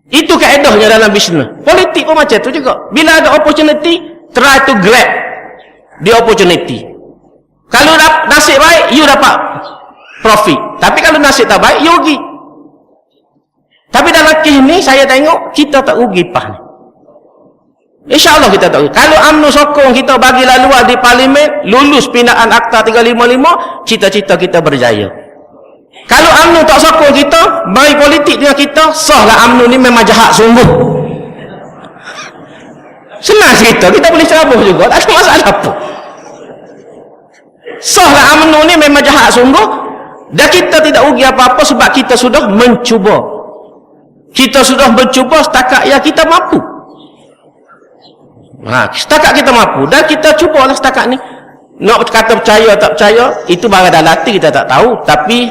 Itu kaedahnya dalam bisnes. Politik pun macam tu juga. Bila ada opportunity, try to grab the opportunity. Kalau nasib baik, you dapat profit. Tapi kalau nasib tak baik, you rugi. Tapi dalam kes ni, saya tengok kita tak rugi PAS ni. InsyaAllah kita tahu. Kalau UMNO sokong kita bagi laluan di parlimen, lulus pinaan Akta 355, cita-cita kita berjaya. Kalau UMNO tak sokong kita, mari politik dengan kita, sahlah UMNO ni memang jahat sungguh. Senang cerita, kita boleh ceramah juga, tak ada masalah apa. Sahlah UMNO ni memang jahat sungguh, dan kita tidak rugi apa-apa sebab kita sudah mencuba. Kita sudah mencuba setakat yang kita mampu. Setakat kita mampu, dan kita cubalah setakat ni. Nak kata percaya tak percaya, itu barang dalam hati kita tak tahu. Tapi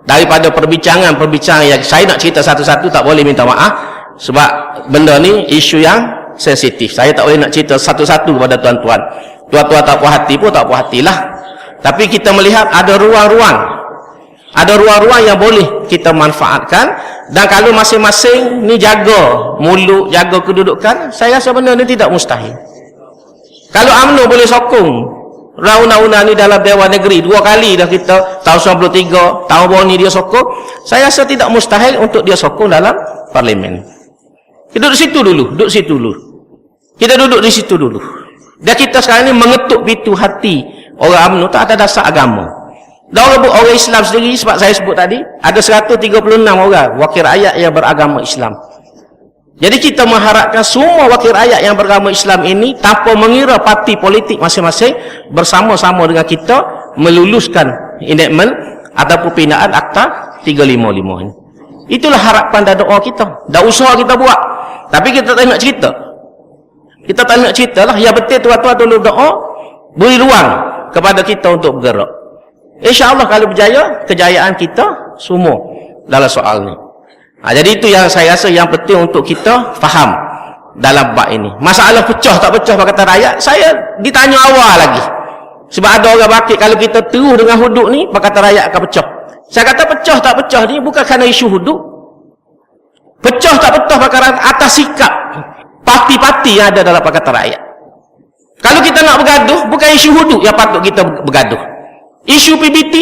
daripada perbincangan yang saya nak cerita satu-satu, tak boleh minta maaf sebab benda ni isu yang sensitif. Saya tak boleh nak cerita satu-satu kepada tuan-tuan. Tuan-tuan tak puas hati pun tak puas hatilah. Tapi kita melihat ada ruang-ruang yang boleh kita manfaatkan, dan kalau masing-masing ni jaga mulut, jaga kedudukan, saya rasa benda ni tidak mustahil. Kalau UMNO boleh sokong undang-undang ni dalam Dewan Negeri 2 kali dah, kita tahun 93, tahun baru ni dia sokong, saya rasa tidak mustahil untuk dia sokong dalam parlimen. Kita duduk situ dulu. Kita duduk di situ dulu. Dan kita sekarang ni mengetuk pintu hati orang UMNO tak ada dasar agama. Dan orang Islam sendiri, sebab saya sebut tadi, ada 136 orang wakil rakyat yang beragama Islam. Jadi kita mengharapkan semua wakil rakyat yang beragama Islam ini, tanpa mengira parti politik masing-masing, bersama-sama dengan kita meluluskan enactment ataupun pinaan Akta 355 ini. Itulah harapan dan doa kita, dan usaha kita buat. Tapi kita tak nak cerita. Kita tak nak cerita lah. Yang penting tuan-tuan tolong doa, beri ruang kepada kita untuk bergerak. InsyaAllah kalau berjaya, kejayaan kita semua dalam soal ni. Jadi itu yang saya rasa yang penting untuk kita faham dalam bab ini. Masalah pecah tak pecah Pakatan Rakyat, saya ditanya awal lagi. Sebab ada orang bakit kalau kita terus dengan hudud ni, Pakatan Rakyat akan pecah. Saya kata pecah tak pecah ni bukan kerana isu hudud. Pecah tak pecah perkara atas sikap parti-parti yang ada dalam Pakatan Rakyat. Kalau kita nak bergaduh, bukan isu hudud yang patut kita bergaduh. Isu PBT,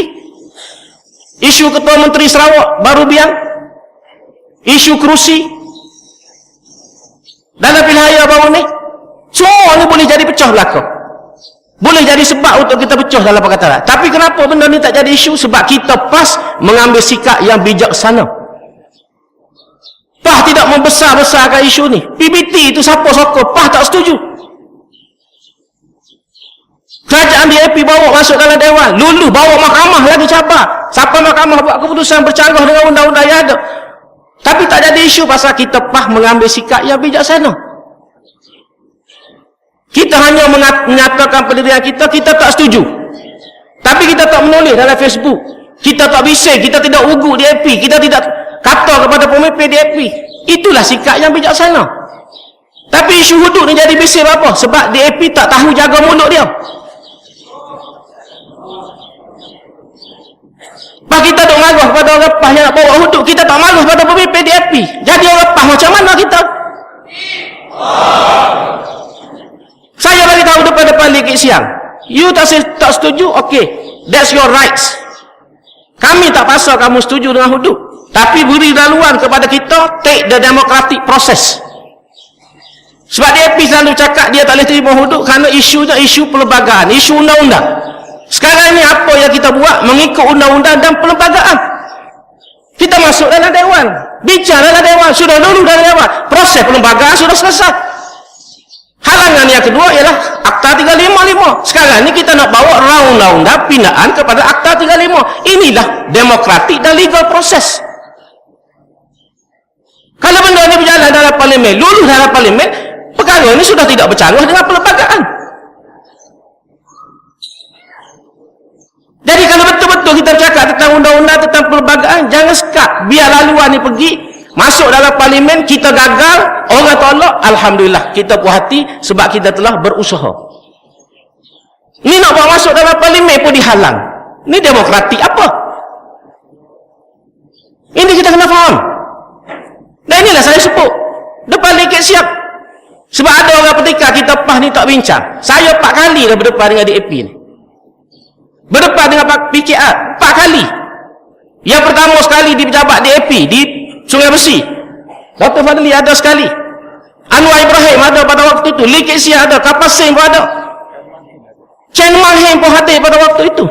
isu Ketua Menteri Sarawak baru biang, isu kerusi dalam pilihan baru ni, semua ni boleh jadi pecah belakang, boleh jadi sebab untuk kita pecah dalam Pakatan Rakyat. Tapi kenapa benda ni tak jadi isu? Sebab kita PAS mengambil sikap yang bijaksana. PAS tidak membesar-besarkan isu ni. PBT itu siapa sokong, PAS tak setuju. Kerajaan DAP bawa masuk dalam Dewan, lulu bawa mahkamah lagi cabar, sampai mahkamah buat keputusan bercanggah dengan undang-undang yang ada. Tapi tak jadi isu pasal kita PAS mengambil sikap yang bijaksana. Kita hanya menyatakan pendirian kita tak setuju. Tapi kita tak menulis dalam Facebook, kita tak bising, kita tidak ugut DAP, kita tidak kata kepada pemimpin DAP. Itulah sikap yang bijaksana. Tapi isu hudud ni jadi bising apa? Sebab DAP tak tahu jaga mulut dia. Pak kita duk marah kepada orang PAS yang nak bawa hudud, kita tak marah kepada pemimpin DAP. Jadi orang PAS macam mana kita? Saya bagi tahu depan-depan lagi siang. You tak setuju? Okay, that's your rights. Kami tak pasal kamu setuju dengan hudud, tapi beri laluan kepada kita, take the democratic process. Sebab DAP selalu cakap dia tak boleh terima hudud kerana isunya isu perlembagaan, isu undang-undang. Sekarang ni apa yang kita buat? Mengikut undang-undang dan perlembagaan. Kita masuk dalam Dewan, bicara dalam Dewan, sudah lulus dalam Dewan, proses perlembagaan sudah selesai. Halangan yang kedua ialah Akta 355. Sekarang ni kita nak bawa undang-undang pinaan kepada Akta 355. Inilah demokratik dan legal proses. Kalau benda ni berjalan dalam parlimen, lulus dalam parlimen, perkara ini sudah tidak bercanggah dengan perlembagaan. Jadi kalau betul-betul kita bercakap tentang undang-undang, tentang perlembagaan, jangan sekat biar laluan ni pergi masuk dalam parlimen, kita gagal, orang tolak, alhamdulillah kita puas hati sebab kita telah berusaha. Ni nak bawa masuk dalam parlimen pun dihalang. Ni demokratik apa? Ini kita kena faham. Dan inilah saya sebut depan leket siap. Sebab ada orang ketika kita PAS ni tak bincang. Saya 4 kali dah berdepan dengan DAP ni, berdepan dengan PKR 4 kali. Yang pertama sekali di pejabat DAP di Sungai Besi, Dr. Fadli ada sekali.
Anwar Ibrahim ada pada waktu itu, Lee Kek ada, Kapal Singh pun ada, Chen Mahim pun hadir pada waktu itu.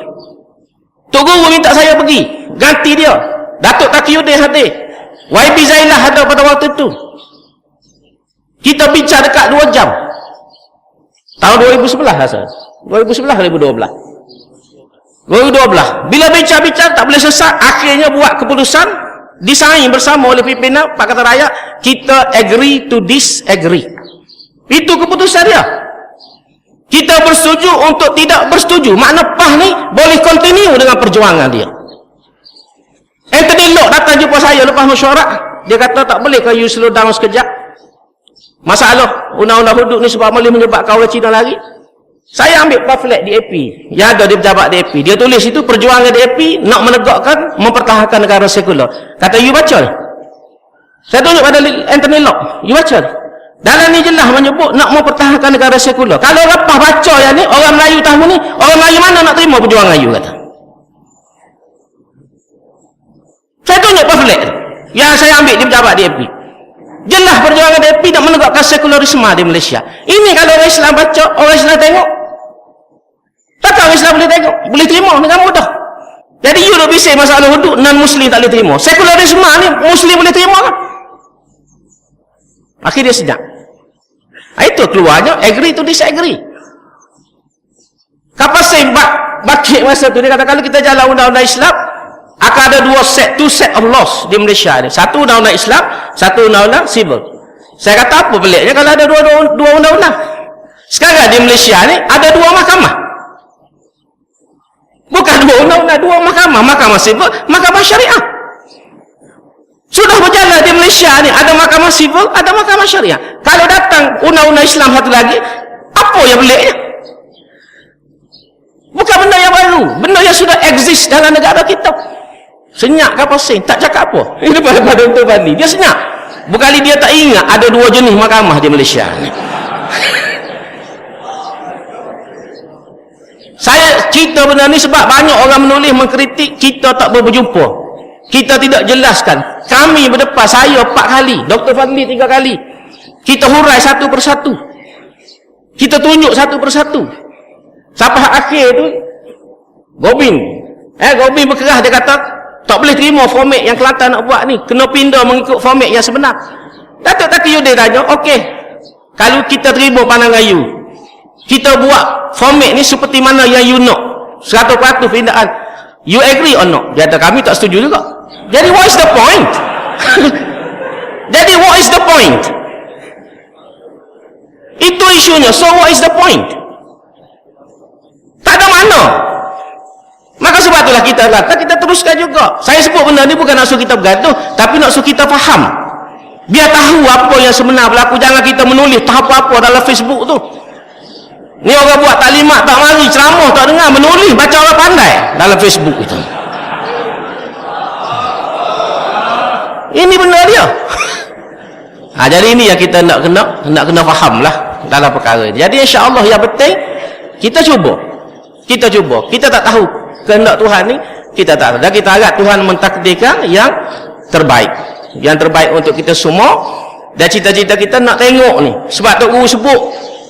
Tok Guru minta saya pergi ganti dia. Datuk Taqiyuddin hadir, YB Zailah ada pada waktu itu. Kita bincang dekat 2 jam tahun 2011 rasa 2011 2012. Bila bincang-bincang tak boleh selesai, akhirnya buat keputusan, disaing bersama oleh pimpinan Pakatan Rakyat, kita agree to disagree. Itu keputusan dia. Kita bersetuju untuk tidak bersetuju. Makna PAS ni boleh continue dengan perjuangan dia. Anthony Locke datang jumpa saya lepas mesyuarat. Dia kata, tak boleh kalau you slow down sekejap. Masalah undang-undang hudud ni sebab boleh menyebabkan orang Cina lari. Saya ambil pamflet DAP yang ada di pejabat DAP. Dia tulis itu perjuangan DAP nak menegakkan, mempertahankan negara sekular. Kata, you baca ni. Saya tunjuk pada Anthony Locke. You baca ni. Dalam ni jelas menyebut nak mempertahankan negara sekular. Kalau lepas baca yang ni, orang Melayu tahu ni, orang Melayu mana nak terima perjuangan you, kata. Saya tunjuk pamflet yang saya ambil di pejabat DAP. Jelas perjuangan DAP nak menegakkan sekularisme di Malaysia. Ini kalau orang Islam baca, orang Islam tengok. Takkan orang Islam boleh tengok, boleh terima dengan mudah. Jadi you nak bising masalah hudud, non-Muslim tak boleh terima. Sekularisme ni Muslim boleh terima kan? Akhirnya dia sedang. Itu keluarnya agree to disagree. Kapal Singh bakit masa tu, dia kata kalau kita jalan undang-undang Islam, akan ada two set of laws di Malaysia ni. Satu undang-undang Islam, satu undang-undang civil. Saya kata apa peliknya kalau ada dua undang-undang? Sekarang di Malaysia ni ada 2 mahkamah. Bukan 2 undang-undang, 2 mahkamah. Mahkamah civil, mahkamah syariah. Sudah berjalan di Malaysia ni, ada mahkamah civil, ada mahkamah syariah. Kalau datang undang-undang Islam satu lagi, apa yang peliknya? Bukan benda yang baru, benda yang sudah exist dalam negara kita. Senyap Kapal Singh, tak cakap apa. Ini pada untuk Bali, dia senyap. Bukan dia tak ingat ada 2 jenis mahkamah di Malaysia ni. Saya cerita benda ni sebab banyak orang menulis mengkritik kita tak berjumpa. Kita tidak jelaskan. Kami berdepan, saya 4 kali, Dr. Fadli 3 kali. Kita hurai satu persatu. Kita tunjuk satu persatu. Sampai akhir tu Gobin berkerah, dia kata tak boleh terima format yang Kelantan nak buat ni, kena pindah mengikut format yang sebenar. Datuk Taqiyuddin tanya, okey, kalau kita terima pandangan you, kita buat format ni seperti mana yang you nak, 100% pindaan, you agree or not? Dia kata kami tak setuju juga. Jadi what is the point? Jadi what is the point? Itu isunya. So what is the point? Tak ada mana. Maka sebab itulah kita teruskan juga. Saya sebut benda ni bukan nak suruh kita bergaduh, tapi nak suruh kita faham. Biar tahu apa yang sebenar berlaku. Jangan kita menulis tak apa-apa dalam Facebook tu. Ni orang buat taklimat tak mari, ceramah tak dengar, menulis baca orang pandai dalam Facebook itu. Ini benda dia. Jadi ini yang kita nak kena faham lah dalam perkara ini. Jadi insya-Allah yang penting kita cuba. Kita tak tahu kehendak Tuhan ni, kita tak tahu. Dan kita harap Tuhan mentakdirkan yang terbaik. Yang terbaik untuk kita semua. Dan cita-cita kita nak tengok ni. Sebab Tok Guru sebut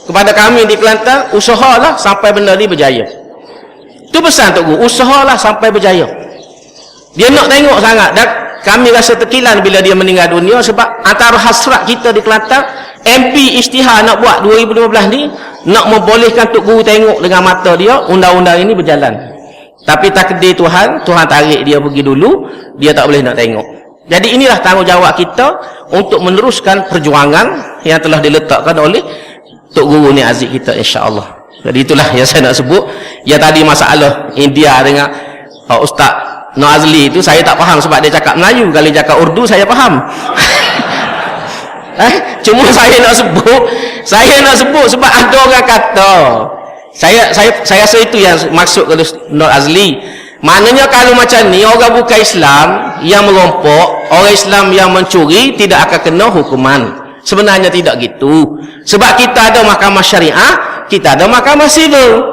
kepada kami di Kelantan, usahalah sampai benda ni berjaya. Itu pesan Tok Guru, usahalah sampai berjaya. Dia nak tengok sangat. Dan kami rasa terkilan bila dia meninggal dunia, sebab antara hasrat kita di Kelantan, MP Isytihar nak buat 2015 ni, nak membolehkan Tok Guru tengok dengan mata dia undang-undang ini berjalan. Tapi takdir Tuhan tarik dia pergi dulu, dia tak boleh nak tengok. Jadi inilah tanggungjawab kita untuk meneruskan perjuangan yang telah diletakkan oleh Tok Guru ni Aziz kita, insya-Allah. Jadi itulah yang saya nak sebut. Yang tadi masalah India dengan Ustaz Noazli itu saya tak faham sebab dia cakap Melayu. Kalau dia cakap Urdu saya faham. Cuma saya nak sebut sebab ada orang kata, saya rasa itu yang maksud kalau Noazli. Maknanya kalau macam ni orang bukan Islam yang merompok, orang Islam yang mencuri tidak akan kena hukuman. Sebenarnya tidak gitu. Sebab kita ada mahkamah syariah, kita ada mahkamah sivil.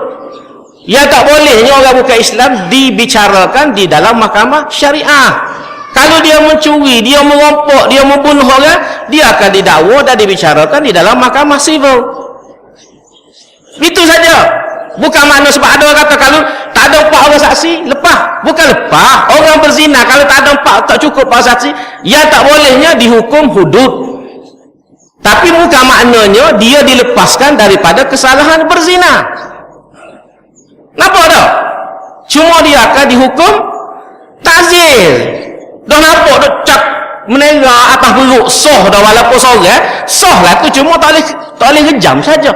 Yang tak bolehnya orang bukan Islam dibicarakan di dalam mahkamah syariah. Kalau dia mencuri, dia merompok, dia membunuh orang, dia akan didakwa dan dibicarakan di dalam mahkamah sivil. Itu saja. Bukan makna sebab ada orang kata kalau tak ada 4 orang saksi, lepas. Bukan lepas. Orang berzina kalau tak ada 4, tak cukup 4 saksi, yang tak bolehnya dihukum hudud. Tapi bukan maknanya dia dilepaskan daripada kesalahan berzina. Nampak tak? Cuma dia akan dihukum ta'zir. Dah nampak dah cap menengah atas perut soh dah, walaupun seorang soh lah tu, cuma tak boleh kejam saja.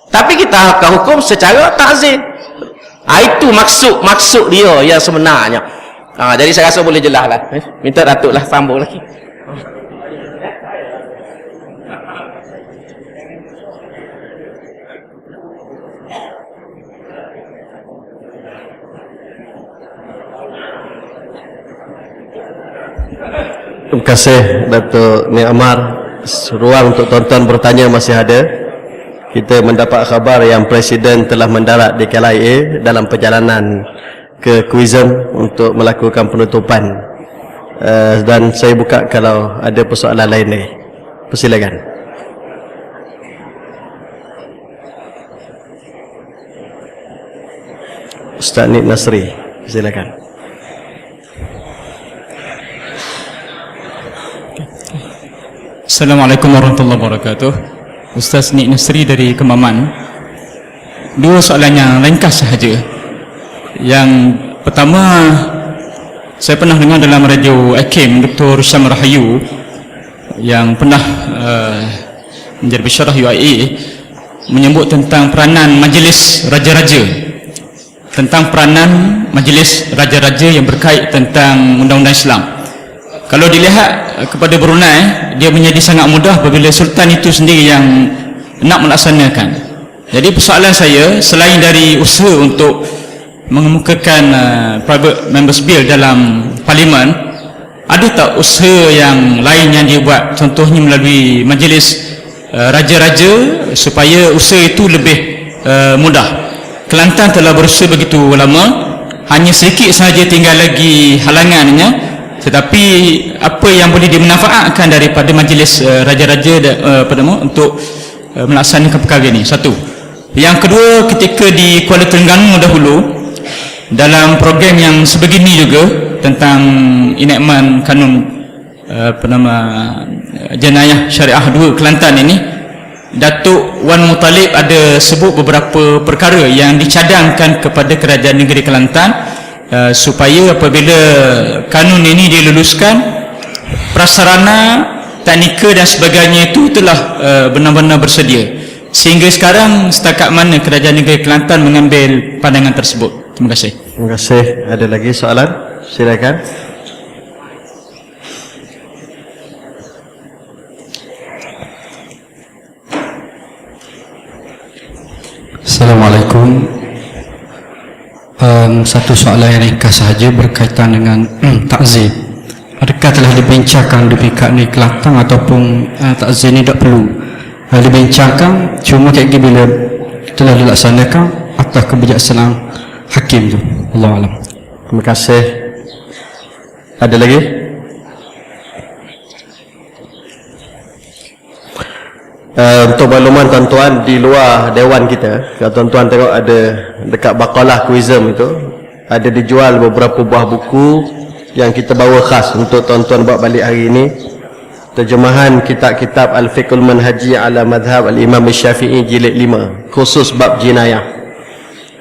Tapi kita akan hukum secara ta'zir. Itu maksud dia yang sebenarnya. Jadi saya rasa boleh jelas lah. Minta Datuk lah sambung lagi.
Terima kasih Datuk Nik Amar. Ruang untuk tuan-tuan bertanya masih ada. Kita mendapat khabar yang Presiden telah mendarat di KLIA dalam perjalanan ke Queensland untuk melakukan penutupan. Dan saya buka kalau ada persoalan lain ni. Persilakan. Ustaz Nik Nasri, silakan.
Assalamualaikum warahmatullahi wabarakatuh. Ustaz Nik Nasri dari Kemaman. 2 soalan yang ringkas sahaja. Yang pertama, saya pernah dengar dalam radio Hakim Dr. Syam Rahayu yang pernah menjadi pensyarah UIA menyebut tentang peranan majlis raja-raja, tentang peranan majlis raja-raja yang berkait tentang undang-undang Islam. Kalau dilihat kepada Brunei, dia menjadi sangat mudah apabila Sultan itu sendiri yang nak melaksanakan. Jadi persoalan saya, selain dari usaha untuk mengemukakan private members bill dalam parlimen, ada tak usaha yang lain yang dia buat, contohnya melalui majlis raja-raja, supaya usaha itu lebih mudah? Kelantan telah berusaha begitu lama, hanya sedikit sahaja tinggal lagi halangannya. Tetapi apa yang boleh dimanfaatkan daripada majlis raja-raja untuk melaksanakan perkara ini? Satu. Yang kedua, ketika di Kuala Terengganu dahulu, dalam program yang sebegini juga tentang enactment kanun jenayah syariah 2 Kelantan ini, Datuk Wan Muttalib ada sebut beberapa perkara yang dicadangkan kepada Kerajaan Negeri Kelantan, supaya apabila kanun ini diluluskan, prasarana, teknika dan sebagainya itu telah benar-benar bersedia. Sehingga sekarang setakat mana Kerajaan Negeri Kelantan mengambil pandangan tersebut? Terima kasih.
Terima kasih. Ada lagi soalan? Silakan.
Assalamualaikum. Satu soalan yang ringkas sahaja berkaitan dengan takzir. Adakah telah dibincangkan di pihak Negeri Kelantan ataupun takzir ini tak perlu dibincangkan, cuma kayak bila telah dilaksanakan atas kebijaksanaan hakim tu? Allah alam.
Terima kasih. Ada lagi? Untuk makluman tuan-tuan, di luar dewan kita, kalau tuan-tuan tengok ada dekat Baqalah Quizem itu, ada dijual beberapa buah buku yang kita bawa khas untuk tuan-tuan bawa balik hari ini. Terjemahan kitab-kitab Al-Fiqhul Manhaji ala Madhab Al-Imam Syafi'i jilid 5, khusus bab jinayah.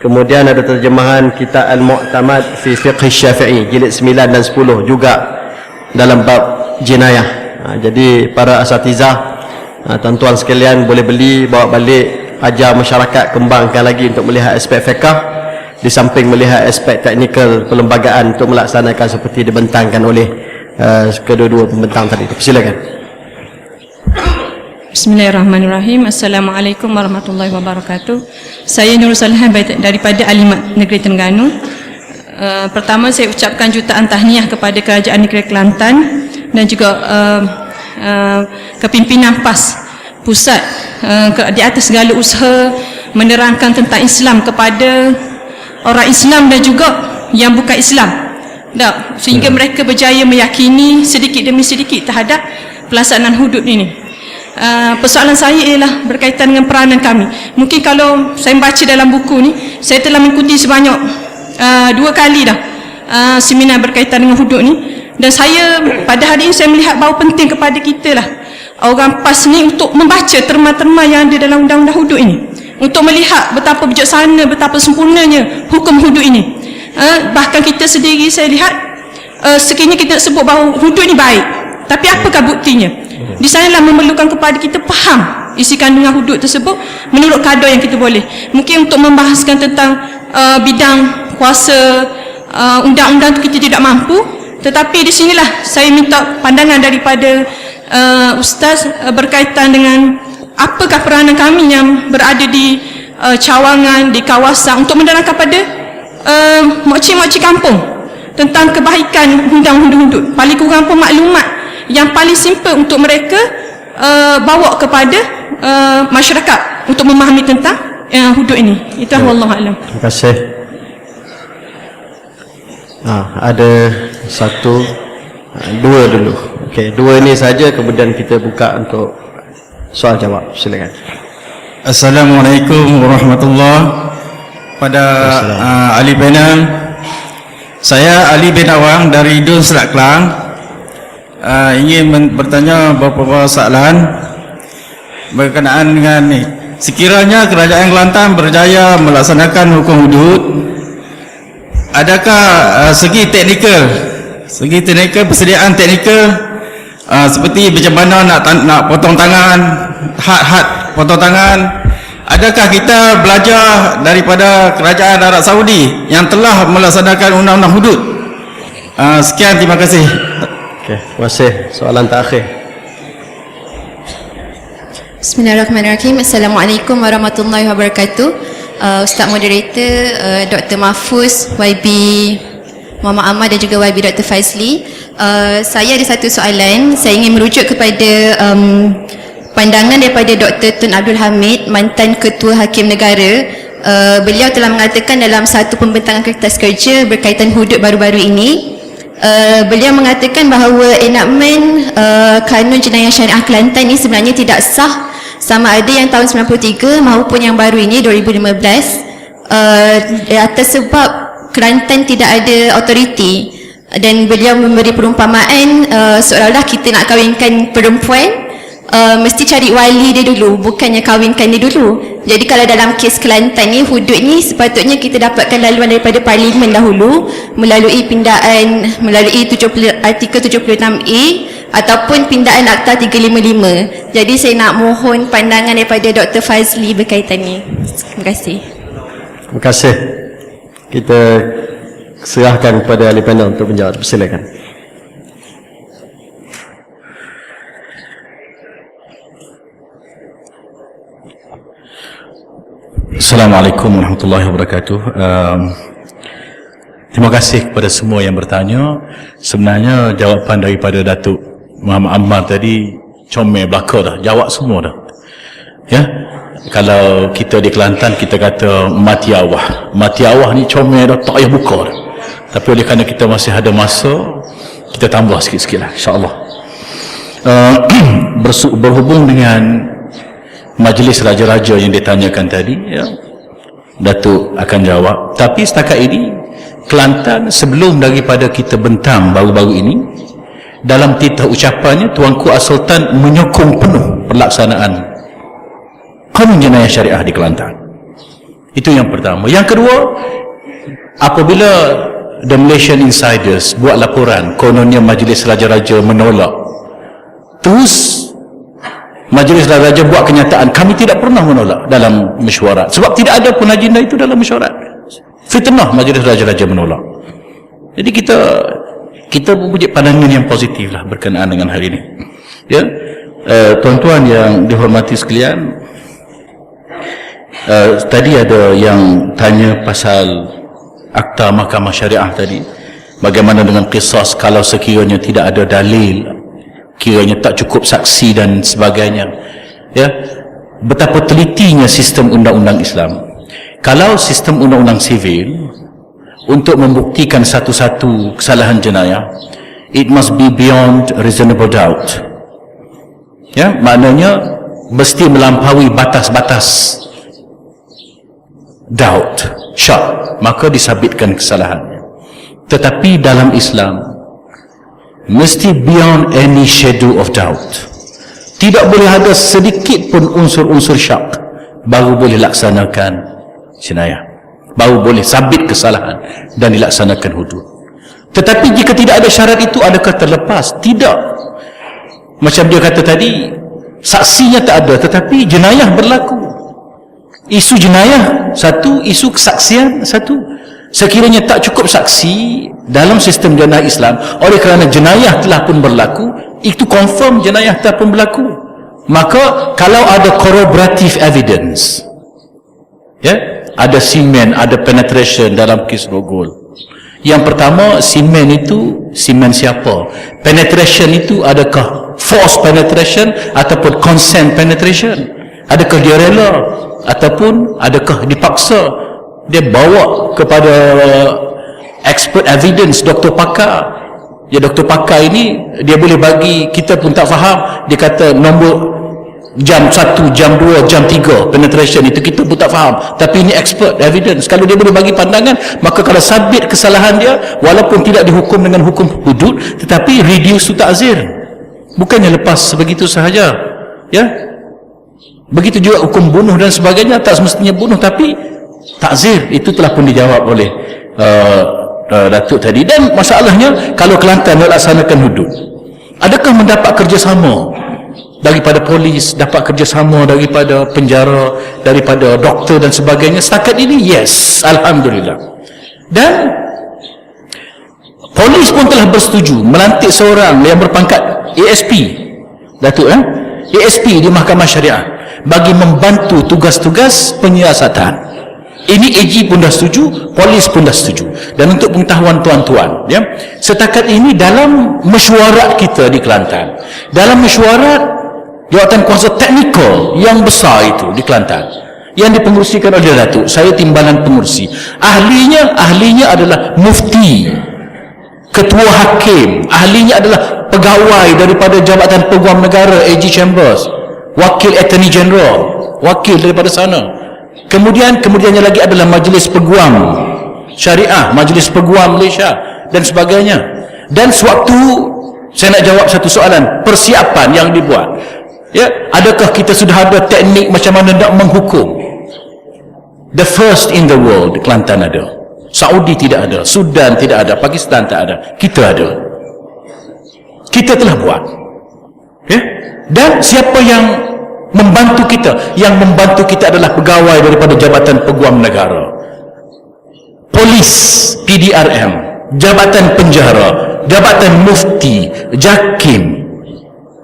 Kemudian ada terjemahan kitab Al-Mu'tamad fi Fiqh Syafi'i jilid 9 dan 10 juga dalam bab jinayah. Jadi para asatizah, tuan-tuan sekalian boleh beli, bawa balik, ajar masyarakat, kembangkan lagi untuk melihat aspek fiqh di samping melihat aspek teknikal perlembagaan untuk melaksanakan seperti dibentangkan oleh kedua-dua pembentang tadi. Silakan.
Bismillahirrahmanirrahim. Assalamualaikum warahmatullahi wabarakatuh. Saya Nurul Salhan daripada Alimat Negeri Terengganu. Pertama, saya ucapkan jutaan tahniah kepada Kerajaan Negeri Kelantan dan juga kepimpinan PAS pusat di atas segala usaha menerangkan tentang Islam kepada orang Islam dan juga yang bukan Islam. Tak, sehingga mereka berjaya meyakini sedikit demi sedikit terhadap pelaksanaan hudud ini. Persoalan saya ialah berkaitan dengan peranan kami. Mungkin kalau saya membaca dalam buku ni, saya telah mengikuti sebanyak 2 kali dah seminar berkaitan dengan hudud ni, dan saya pada hari ini saya melihat bahawa penting kepada kita lah orang PAS ni untuk membaca terma-terma yang ada dalam undang-undang hudud ini, untuk melihat betapa bijaksana, betapa sempurnanya hukum hudud ini. Bahkan kita sendiri saya lihat sekiranya kita sebut bahawa hudud ni baik, tapi apakah buktinya? Di sanalah memerlukan kepada kita faham isi kandungan hudud tersebut menurut kadar yang kita boleh. Mungkin untuk membahaskan tentang bidang kuasa undang-undang tu kita tidak mampu, tetapi di sinilah saya minta pandangan daripada Ustaz berkaitan dengan apakah peranan kami yang berada di cawangan, di kawasan untuk menerangkan pada makcik-makcik kampung tentang kebaikan undang-undang hudud. Paling kurang pun maklumat yang paling simple untuk mereka bawa kepada masyarakat untuk memahami tentang hudud ini. Itu wallahu a'lam.
Terima kasih. Ada dua dulu. Okey, 2 ni saja, kemudian kita buka untuk soal jawab. Silakan.
Assalamualaikum warahmatullahi. Pada ahli panel, saya Ali bin Awang dari Dun Selat Kelang, ingin bertanya beberapa soalan berkenaan dengan ni. Sekiranya kerajaan Kelantan berjaya melaksanakan hukum hudud, adakah segi teknikal, persediaan teknikal seperti macam mana nak potong tangan, had potong tangan, adakah kita belajar daripada kerajaan Arab Saudi yang telah melaksanakan undang-undang hudud? Sekian, terima kasih.
Okey, terima kasih. Soalan terakhir.
Bismillahirrahmanirrahim. Assalamualaikum warahmatullahi wabarakatuh. Ustaz Moderator, Dr. Mahfuz, YB Muhammad Ahmad dan juga YB Dr. Faizli. Saya ada satu soalan. Saya ingin merujuk kepada pandangan daripada Dr. Tun Abdul Hamid, mantan Ketua Hakim Negara. Beliau telah mengatakan dalam satu pembentangan kertas kerja berkaitan hudud baru-baru ini, beliau mengatakan bahawa enakmen Kanun Jenayah Syariah Kelantan ini sebenarnya tidak sah, sama ada yang tahun 93 maupun yang baru ini 2015, atas sebab Kelantan tidak ada autoriti. Dan beliau memberi perumpamaan seolah-olah kita nak kahwinkan perempuan, mesti cari wali dia dulu, bukannya kahwinkan dia dulu. Jadi kalau dalam kes Kelantan ni, hudud ni sepatutnya kita dapatkan laluan daripada parlimen dahulu melalui pindaan, melalui artikel 76A ataupun pindaan Akta 355. Jadi saya nak mohon pandangan daripada Dr. Fazli berkaitan ni. Terima kasih.
Terima kasih. Kita serahkan kepada ahli panel untuk menjawab. Silakan.
Assalamualaikum warahmatullahi wabarakatuh. Terima kasih kepada semua yang bertanya. Sebenarnya jawapan daripada Datuk Muhammad Ammar tadi comel belaka dah, jawab semua dah. Ya, kalau kita di Kelantan kita kata mati awah. Mati awah ni comel dah, tak payah buka dah. Tapi oleh kerana kita masih ada masa, kita tambah sikit-sikit lah, insyaAllah. Berhubung dengan majlis raja-raja yang ditanyakan tadi, ya, Datuk akan jawab. Tapi setakat ini Kelantan sebelum daripada kita bentang baru-baru ini, dalam titah ucapannya Tuanku As-Sultan menyokong penuh pelaksanaan Kanun Jenayah Syariah di Kelantan. Itu yang pertama. Yang kedua, apabila The Malaysian Insiders buat laporan kononnya majlis raja-raja menolak, terus majlis raja-raja buat kenyataan kami tidak pernah menolak dalam mesyuarat, sebab tidak ada pun agenda itu dalam mesyuarat. Fitnah majlis raja-raja menolak. Jadi kita mempunyai pandangan yang positif lah berkenaan dengan hal ini. Ya, tuan-tuan yang dihormati sekalian, tadi ada yang tanya pasal Akta Mahkamah Syariah tadi, bagaimana dengan qisas kalau sekiranya tidak ada dalil, kiranya tak cukup saksi dan sebagainya. Ya, betapa telitinya sistem undang-undang Islam. Kalau sistem undang-undang sivil, untuk membuktikan satu-satu kesalahan jenayah, it must be beyond reasonable doubt. Ya, maknanya mesti melampaui batas-batas doubt, syak, maka disabitkan kesalahannya. Tetapi dalam Islam mesti beyond any shadow of doubt. Tidak boleh ada sedikit pun unsur-unsur syak, baru boleh laksanakan jenayah, baru boleh sabit kesalahan dan dilaksanakan hudud. Tetapi jika tidak ada syarat itu, adakah terlepas? Tidak. Macam dia kata tadi, saksinya tak ada tetapi jenayah berlaku. Isu jenayah satu, isu kesaksian satu. Sekiranya tak cukup saksi dalam sistem jenayah Islam, oleh kerana jenayah telah pun berlaku, itu confirm jenayah telah pun berlaku, maka kalau ada corroborative evidence, ya, ada semen, ada penetration dalam kes Rogol. Yang pertama, semen itu semen siapa? Penetration itu adakah force penetration ataupun consent penetration? Adakah dia rela ataupun adakah dipaksa? Dia bawa kepada expert evidence, doktor pakar. Ya, doktor pakar ini dia boleh bagi, kita pun tak faham, dia kata nombor jam 1, jam 2, jam 3 penetration itu kita pun tak faham, tapi ini expert evidence. Kalau dia boleh bagi pandangan, maka kalau sabit kesalahan dia, walaupun tidak dihukum dengan hukum hudud, tetapi reduce to ta'zir, bukannya lepas begitu sahaja. Ya, begitu juga hukum bunuh dan sebagainya, tak semestinya bunuh tapi ta'zir. Itu telah pun dijawab oleh Datuk tadi. Dan masalahnya, kalau Kelantan melaksanakan hudud, adakah mendapat kerjasama daripada polis, dapat kerjasama daripada penjara, daripada doktor dan sebagainya? Setakat ini yes, alhamdulillah. Dan polis pun telah bersetuju melantik seorang yang berpangkat ASP, Datuk ASP di Mahkamah Syariah, bagi membantu tugas-tugas penyiasatan. Ini AG pun dah setuju, polis pun dah setuju. Dan untuk pengetahuan tuan-tuan, ya, setakat ini dalam mesyuarat kita di Kelantan, dalam mesyuarat jawatan kuasa teknikal yang besar itu di Kelantan, yang dipengerusikan oleh Datuk, saya timbalan pengerusi, ahlinya adalah mufti, ketua hakim, ahlinya adalah pegawai daripada Jabatan Peguam Negara, AG Chambers, wakil Attorney General, wakil daripada sana. Kemudiannya lagi adalah Majlis Peguam Syariah, Majlis Peguam Malaysia dan sebagainya. Dan sewaktu saya nak jawab satu soalan, persiapan yang dibuat, ya, adakah kita sudah ada teknik macam mana nak menghukum? The first in the world, Kelantan ada, Saudi tidak ada, Sudan tidak ada, Pakistan tak ada, kita ada. Kita telah buat, ya. Dan siapa yang membantu kita? Yang membantu kita adalah pegawai daripada Jabatan Peguam Negara, polis, PDRM, Jabatan Penjara, Jabatan Mufti, JAKIM,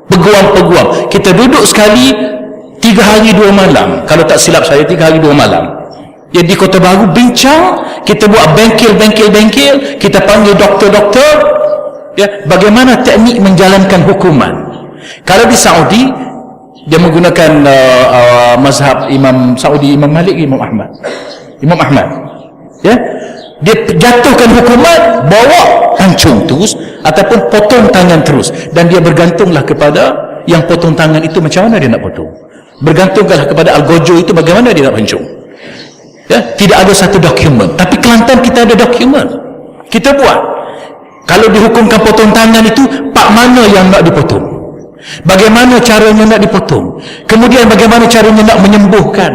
peguam-peguam. Kita duduk sekali 3 hari 2 malam, kalau tak silap saya 3 hari 2 malam, ya, di Kota Baru bincang. Kita buat bengkel, kita panggil doktor-doktor, ya, bagaimana teknik menjalankan hukuman. Kalau di Saudi, dia menggunakan mazhab Imam Saudi, Imam Malik, Imam Ahmad, ya, dia jatuhkan hukuman, bawa pancung terus ataupun potong tangan terus, dan dia bergantunglah kepada yang potong tangan itu macam mana dia nak potong, bergantunglah kepada algojo itu bagaimana dia nak pancung, ya. Tidak ada satu dokumen, tapi Kelantan kita ada dokumen, kita buat. Kalau dihukumkan potong tangan itu, pak mana yang nak dipotong, bagaimana caranya nak dipotong, kemudian bagaimana caranya nak menyembuhkan.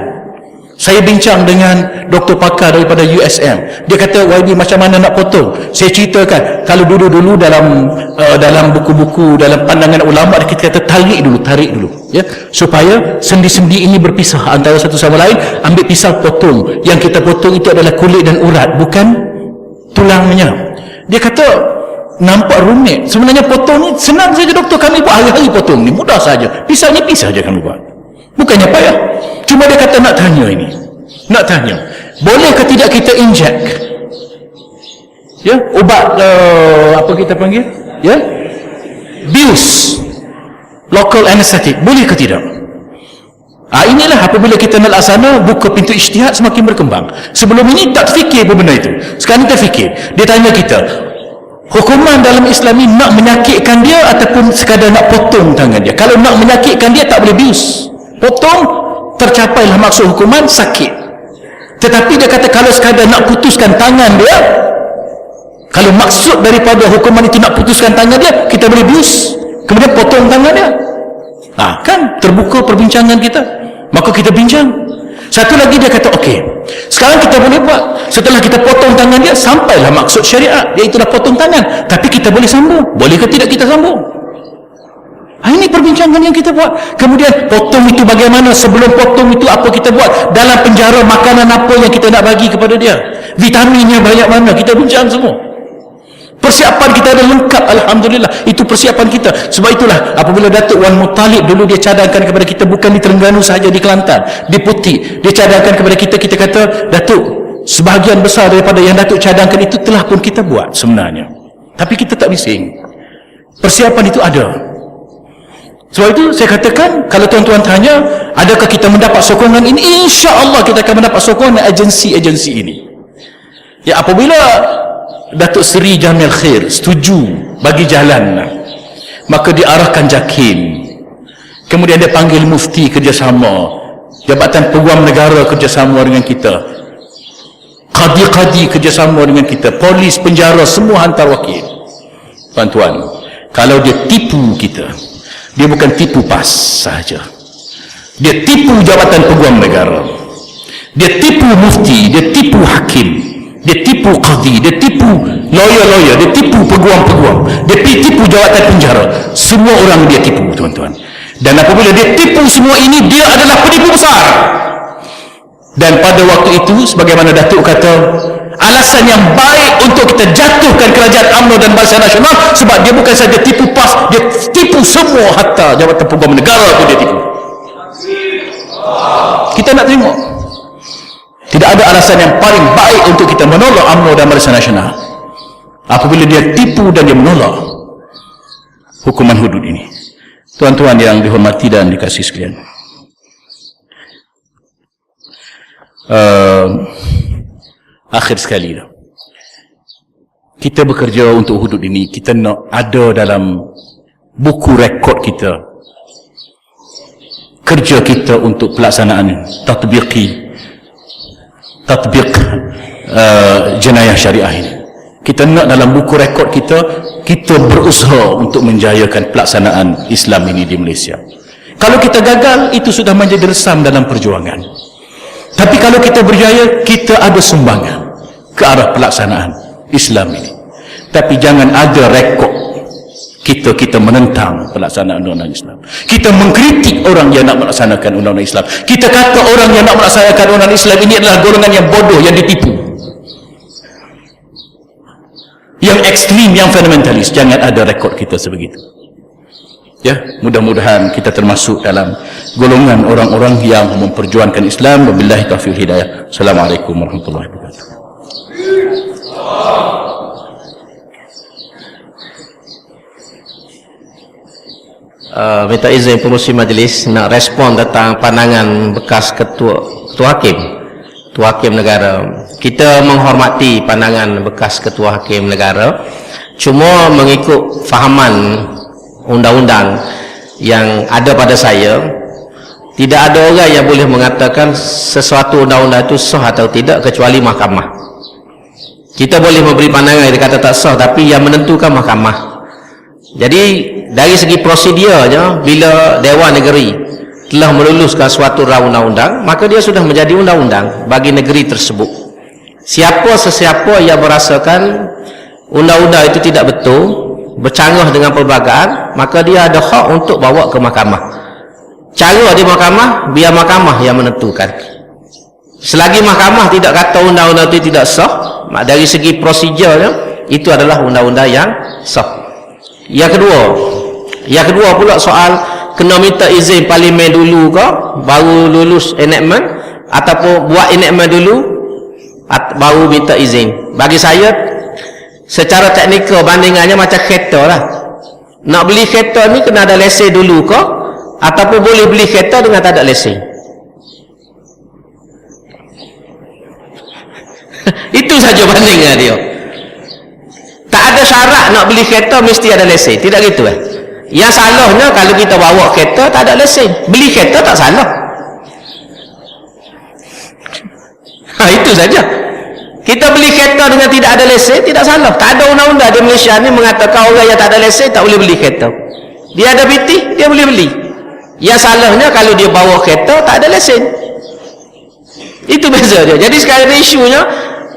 Saya bincang dengan doktor pakar daripada USM, dia kata, YB macam mana nak potong? Saya ceritakan, kalau dulu dalam buku-buku, dalam pandangan ulama, kita kata tarik dulu, ya, supaya sendi-sendi ini berpisah antara satu sama lain. Ambil pisau potong, yang kita potong itu adalah kulit dan urat, bukan tulangnya. Dia kata nampak rumit, sebenarnya potong ni senang saja doktor, kami buat hari-hari potong ni, mudah saja, pisahnya pisah saja kami buat, bukannya payah. Cuma dia kata nak tanya, bolehkah tidak kita inject, ya, ubat apa kita panggil, ya, BIUS, local anesthetic, boleh ke tidak? Inilah apabila kita nak laksana, buka pintu ijtihad semakin berkembang. Sebelum ini tak fikir pun benda itu. Sekarang kita fikir. Dia tanya kita, hukuman dalam Islam ini nak menyakitkan dia ataupun sekadar nak potong tangan dia. Kalau nak menyakitkan dia tak boleh bius. Potong, tercapailah maksud hukuman, sakit. Tetapi dia kata kalau sekadar nak putuskan tangan dia, kalau maksud daripada hukuman itu nak putuskan tangan dia, kita boleh bius. Kemudian potong tangan dia. Kan terbuka perbincangan kita. Maka kita bincang. Satu lagi dia kata okey, sekarang kita boleh buat, setelah kita potong tangan dia, sampailah maksud syariat, iaitu dah potong tangan. Tapi kita boleh sambung. Boleh ke tidak kita sambung? Ini perbincangan yang kita buat. Kemudian potong itu bagaimana, sebelum potong itu apa kita buat, dalam penjara makanan apa yang kita nak bagi kepada dia, vitaminnya banyak mana, kita bincang semua. Persiapan kita ada lengkap, alhamdulillah. Itu persiapan kita. Sebab itulah apabila Datuk Wan Muttalib dulu dia cadangkan kepada kita, bukan di Terengganu sahaja, di Kelantan, di Putih, dia cadangkan kepada kita. Kita kata, Datuk, sebahagian besar daripada yang Datuk cadangkan itu telah pun kita buat sebenarnya, tapi kita tak bising. Persiapan itu ada. Sebab itu saya katakan, kalau tuan-tuan tanya adakah kita mendapat sokongan ini, insya-Allah kita akan mendapat sokongan agensi-agensi ini. Ya, apabila Datuk Seri Jamil Khair setuju bagi jalan, maka diarahkan JAKIM, kemudian dia panggil mufti kerjasama, Jabatan Peguam Negara kerjasama dengan kita, qadi-qadi kerjasama dengan kita, polis, penjara, semua hantar wakil. Tuan-tuan, kalau dia tipu kita, dia bukan tipu PAS sahaja, dia tipu Jabatan Peguam Negara, dia tipu mufti, dia tipu hakim, dia tipu qadi, dia tipu lawyer-lawyer, dia tipu peguam-peguam, dia tipu jawatan penjara. Semua orang dia tipu, tuan-tuan. Dan apabila dia tipu semua ini, dia adalah penipu besar. Dan pada waktu itu, sebagaimana Datuk kata, alasan yang baik untuk kita jatuhkan kerajaan UMNO dan Barisan Nasional, sebab dia bukan saja tipu PAS, dia tipu semua, hatta Jabatan Peguam Negara pun dia tipu. Kita nak tengok, tidak ada alasan yang paling baik untuk kita menolak UMNO dan Barisan Nasional apabila dia tipu dan dia menolak hukuman hudud ini. Tuan-tuan yang dihormati dan dikasihi sekalian, akhir sekali, kita bekerja untuk hudud ini. Kita nak ada dalam buku rekod kita kerja kita untuk pelaksanaan tatbiq jenayah syariah ini. Kita nak dalam buku rekod kita, kita berusaha untuk menjayakan pelaksanaan Islam ini di Malaysia. Kalau kita gagal, itu sudah menjadi resam dalam perjuangan. Tapi kalau kita berjaya, kita ada sumbangan ke arah pelaksanaan Islam ini. Tapi jangan ada rekod kita menentang pelaksanaan undang-undang Islam. Kita mengkritik orang yang nak melaksanakan undang-undang Islam. Kita kata orang yang nak melaksanakan undang-undang Islam ini adalah golongan yang bodoh, yang ditipu, yang ekstrim, yang fundamentalis. Jangan ada rekod kita sebegitu. Ya, mudah-mudahan kita termasuk dalam golongan orang-orang yang memperjuangkan Islam. Wabillahi taufiq hidayah. Assalamualaikum warahmatullahi wabarakatuh.
Minta izin pengurusi majlis nak respon tentang pandangan bekas ketua hakim negara. Kita menghormati pandangan bekas ketua hakim negara, cuma mengikut fahaman undang-undang yang ada pada saya, tidak ada orang yang boleh mengatakan sesuatu undang-undang itu sah atau tidak kecuali mahkamah. Kita boleh memberi pandangan yang dikata tak sah, tapi yang menentukan mahkamah. Jadi dari segi prosedurnya, bila Dewan Negeri telah meluluskan suatu undang-undang, maka dia sudah menjadi undang-undang bagi negeri tersebut. Siapa-sesiapa yang merasakan undang-undang itu tidak betul, bercanggah dengan perbelanjaan, maka dia ada hak untuk bawa ke mahkamah. Cara di mahkamah, biar mahkamah yang menentukan. Selagi mahkamah tidak kata undang-undang itu tidak sah, dari segi prosedurnya, itu adalah undang-undang yang sah. Yang kedua pula soal kena minta izin parlimen dulu ke baru lulus enactment, ataupun buat enactment dulu baru minta izin. Bagi saya secara teknikal bandingannya macam kereta lah. Nak beli kereta ni kena ada lesen dulu ke, ataupun boleh beli kereta dengan tak ada lesen.
Itu saja bandingnya dia. Tak ada syarat nak beli kereta mesti ada lesen, tidak gitu Yang salahnya kalau kita bawa kereta tak ada lesen, beli kereta tak salah. Itu saja. Kita beli kereta dengan tidak ada lesen tidak salah. Tak ada undang-undang di Malaysia ni mengatakan orang yang tak ada lesen tak boleh beli kereta. Dia ada BT, dia boleh beli. Yang salahnya kalau dia bawa kereta tak ada lesen. Itu beza dia. Jadi sekarang isunya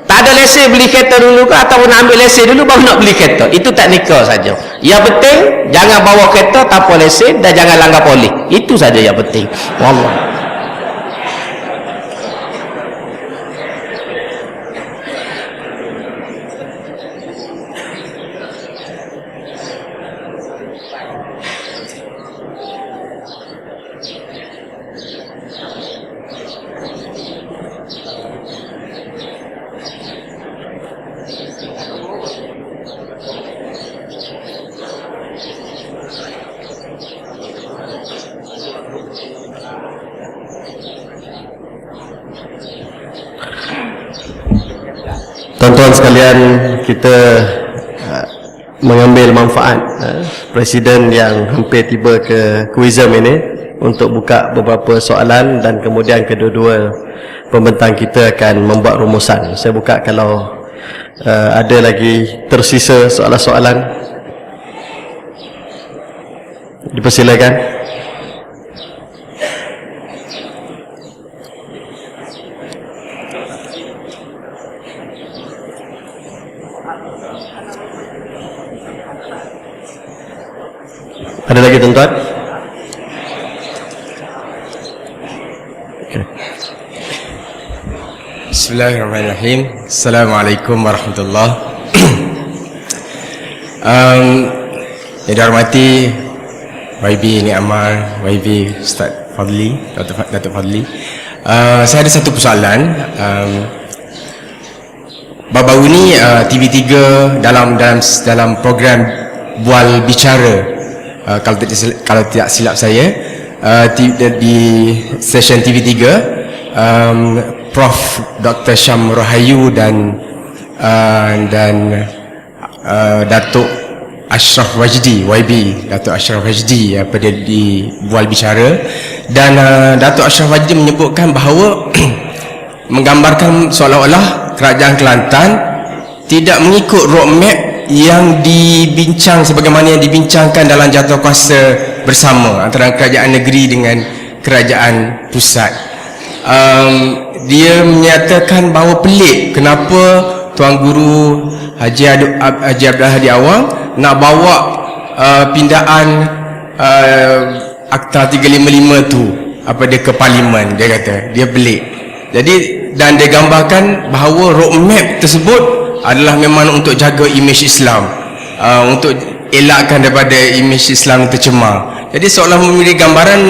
tak ada lesen beli kereta dulu ke ataupun ambil lesen dulu baru nak beli kereta. Itu teknikal saja. Yang penting jangan bawa kereta tanpa lesen dan jangan langgar polis. Itu saja yang penting. Wallah.
Tuan-tuan sekalian, kita mengambil manfaat Presiden yang hampir tiba ke Kuizem ini untuk buka beberapa soalan dan kemudian kedua-dua pembentang kita akan membuat rumusan. Saya buka kalau ada lagi tersisa soalan-soalan. Dipersilakan. Ada lagi tuan-tuan? Okay.
Bismillahirrahmanirrahim. Assalamualaikum warahmatullahi yang dihormati YB Nik Ammar, YB Ustaz Fadli, Datuk Fadli. Saya ada satu persoalan. Baru-baru ni TV3 dalam program Bual Bicara, kalau tidak silap saya, di stesen TV3, Prof Dr. Syam Rohayu dan Datuk Ashraf Wajdi, YB Datuk Ashraf Wajdi pada di Bual Bicara, dan Datuk Ashraf Wajdi menyebutkan bahawa menggambarkan seolah-olah kerajaan Kelantan tidak mengikut roadmap yang dibincang sebagaimana yang dibincangkan dalam jadualkuasa bersama antara kerajaan negeri dengan kerajaan pusat. Dia menyatakan bahawa pelik kenapa Tuan Guru Haji Abdul Hadi Awang nak bawa pindaan Akta 355 tu ke parlimen. Dia kata dia pelik. Jadi dan dia gambarkan bahawa roadmap tersebut adalah memang untuk jaga imej Islam, untuk elakkan daripada imej Islam tercemar. Jadi seolah memberi gambaran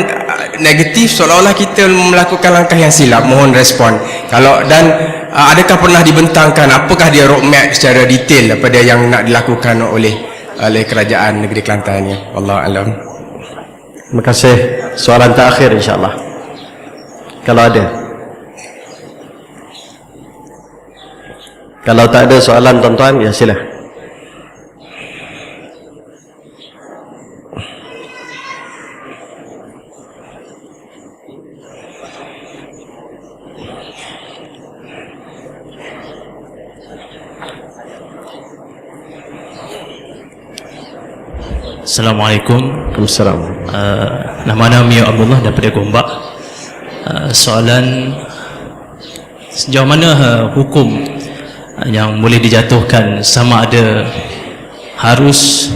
negatif, seolah-olah kita melakukan langkah yang silap. Mohon respon. Adakah pernah dibentangkan apakah dia roadmap secara detail daripada yang nak dilakukan oleh kerajaan negeri Kelantan ni? Wallahu alam.
Terima kasih. Soalan terakhir insya-Allah. Kalau ada. Kalau tak ada soalan tuan-tuan, ya sila.
Assalamualaikum.
Waalaikumsalam.
Nama Mio Abdullah daripada Gombak. Soalan, sejauh mana hukum yang boleh dijatuhkan sama ada harus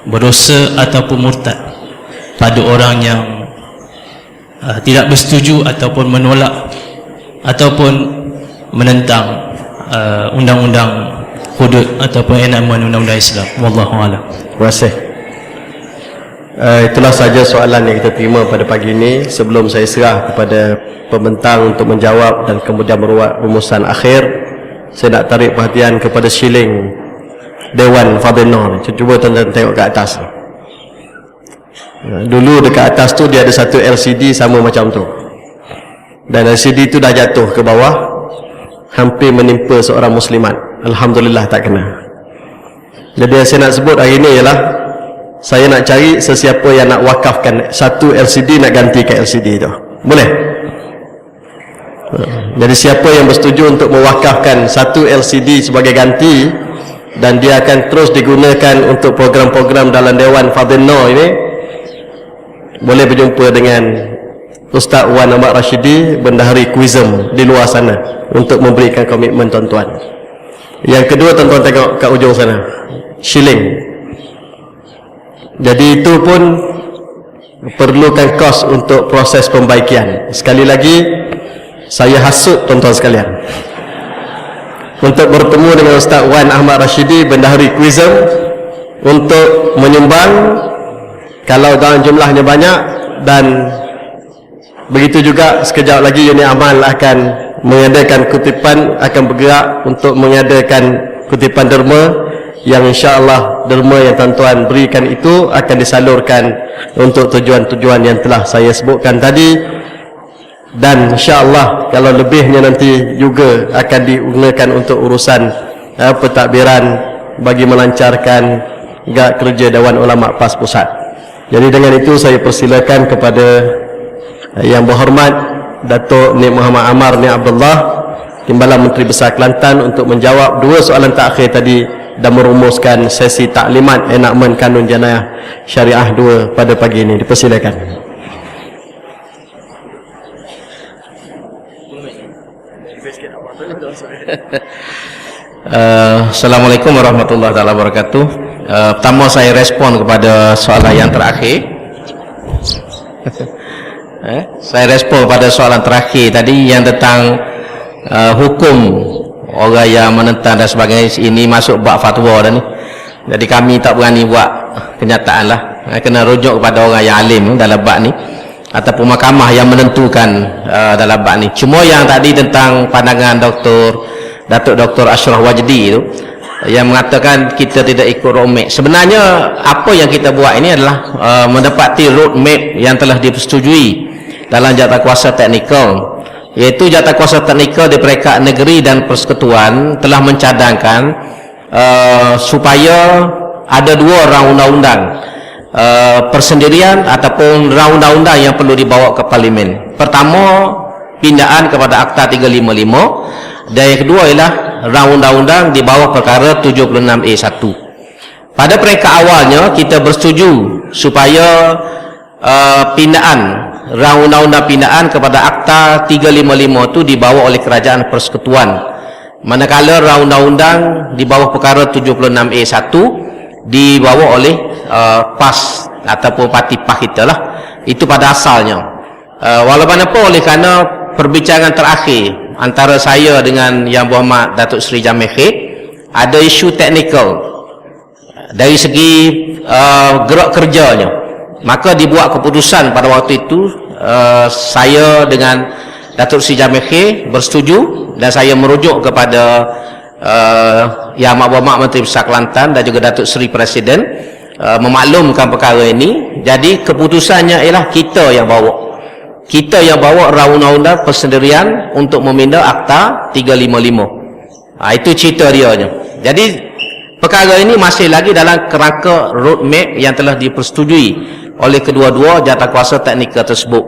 berdosa ataupun murtad pada orang yang tidak bersetuju ataupun menolak ataupun menentang undang-undang hudud ataupun enakmen undang-undang Islam. Wallahu a'lam.
Terima kasih. Itulah saja soalan yang kita terima pada pagi ini. Sebelum saya serah kepada pembentang untuk menjawab dan kemudian meruat rumusan akhir, saya nak tarik perhatian kepada siling Dewan Fadil Nur. Cuba tuan-tuan tengok ke atas. Dulu dekat atas tu dia ada satu LCD sama macam tu, dan LCD tu dah jatuh ke bawah. hampir menimpa seorang muslimat. Alhamdulillah tak kena. Jadi yang saya nak sebut hari ini ialah saya nak cari sesiapa yang nak wakafkan satu LCD, nak gantikan LCD itu. Boleh? Jadi siapa yang bersetuju untuk mewakafkan satu LCD sebagai ganti dan dia akan terus digunakan untuk program-program dalam Dewan Fadhil Nur ini, boleh berjumpa dengan Ustaz Wan Ahmad Rashidi, Bendahari Kuizm di luar sana untuk memberikan komitmen tuan-tuan. Yang kedua, tuan-tuan tengok kat ujung sana, shilling. Jadi itu pun perlukan kos untuk proses pembaikian. Sekali lagi saya hasut tuan-tuan sekalian untuk bertemu dengan Ustaz Wan Ahmad Rashidi, Bendahari Kuizm, untuk menyumbang kalau dalam jumlahnya banyak. Dan begitu juga sekejap lagi unit amal akan mengadakan kutipan, akan bergerak untuk mengadakan kutipan derma yang insya-Allah derma yang tuan-tuan berikan itu akan disalurkan untuk tujuan-tujuan yang telah saya sebutkan tadi. Dan insya-Allah kalau lebihnya nanti juga akan digunakan untuk urusan pentadbiran bagi melancarkan kerja Dewan Ulama PAS Pusat. Jadi dengan itu saya persilakan kepada yang berhormat Datuk Nik Muhammad Amar Nik Abdullah, Timbalan Menteri Besar Kelantan, untuk menjawab dua soalan terakhir tadi dan merumuskan sesi taklimat enakmen Kanun Jenayah Syariah 2 pada pagi ini. Dipersilakan.
Assalamualaikum warahmatullahi wabarakatuh. Pertama saya respon kepada soalan yang terakhir. Saya respon pada soalan terakhir tadi yang tentang hukum orang yang menentang dan sebagainya. Ini masuk bab fatwa dah ni. Jadi kami tak berani buat kenyataan lah. Kena rujuk kepada orang yang alim dalam bab ni, ataupun mahkamah yang menentukan dalam bab ni. Cuma yang tadi tentang pandangan Datuk Dr. Ashraf Wajdi itu yang mengatakan kita tidak ikut roadmap. Sebenarnya apa yang kita buat ini adalah mendapati roadmap yang telah dipersetujui dalam jawatankuasa teknikal, iaitu jawatankuasa teknikal di peringkat negeri dan persekutuan telah mencadangkan supaya ada dua rang undang-undang persendirian ataupun rang undang-undang yang perlu dibawa ke parlimen. Pertama, pindaan kepada Akta 355, dan yang kedua ialah rang undang-undang di bawah perkara 76A1. Pada peringkat awalnya kita bersetuju supaya pindaan rang undang-undang pindaan kepada Akta 355 itu dibawa oleh Kerajaan Persekutuan, manakala rang undang-undang di bawah perkara 76A1 dibawa oleh PAS ataupun parti PAS kita lah. Itu pada asalnya. Walaupun apa, oleh kerana perbincangan terakhir antara saya dengan Yang Berhormat Datuk Seri Jamil Khair, ada isu teknikal dari segi gerak kerjanya, maka dibuat keputusan pada waktu itu. Saya dengan Datuk Seri Jamil Khair bersetuju dan saya merujuk kepada Yang Berhormat Menteri Besar Kelantan dan juga Datuk Seri Presiden memaklumkan perkara ini. Jadi keputusannya ialah kita yang bawa rang undang-undang persendirian untuk meminda Akta 355. Itu cerita dia. Jadi perkara ini masih lagi dalam kerangka roadmap yang telah dipersetujui oleh kedua-dua jawatankuasa teknikal tersebut.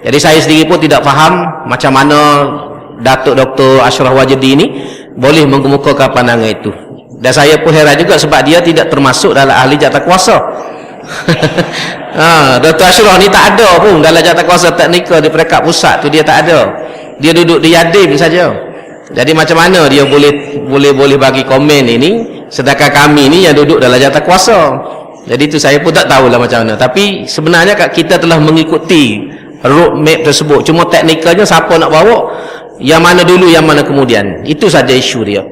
Jadi saya sendiri pun tidak faham macam mana Datuk Dr. Ashraf Wajdi ini boleh mengemukakan pandangan itu. Dan saya pun heran juga sebab dia tidak termasuk dalam ahli jawatankuasa. Dr. Ashraf ni tak ada pun dalam jawatankuasa teknikal di peringkat pusat tu, dia tak ada. Dia duduk di Yadim saja. Jadi macam mana dia boleh bagi komen ini sedangkan kami ni yang duduk dalam jawatankuasa. Jadi itu saya pun tak tahulah macam mana. Tapi sebenarnya kita telah mengikuti roadmap tersebut. Cuma teknikalnya siapa nak bawa, yang mana dulu, yang mana kemudian. Itu saja isu dia.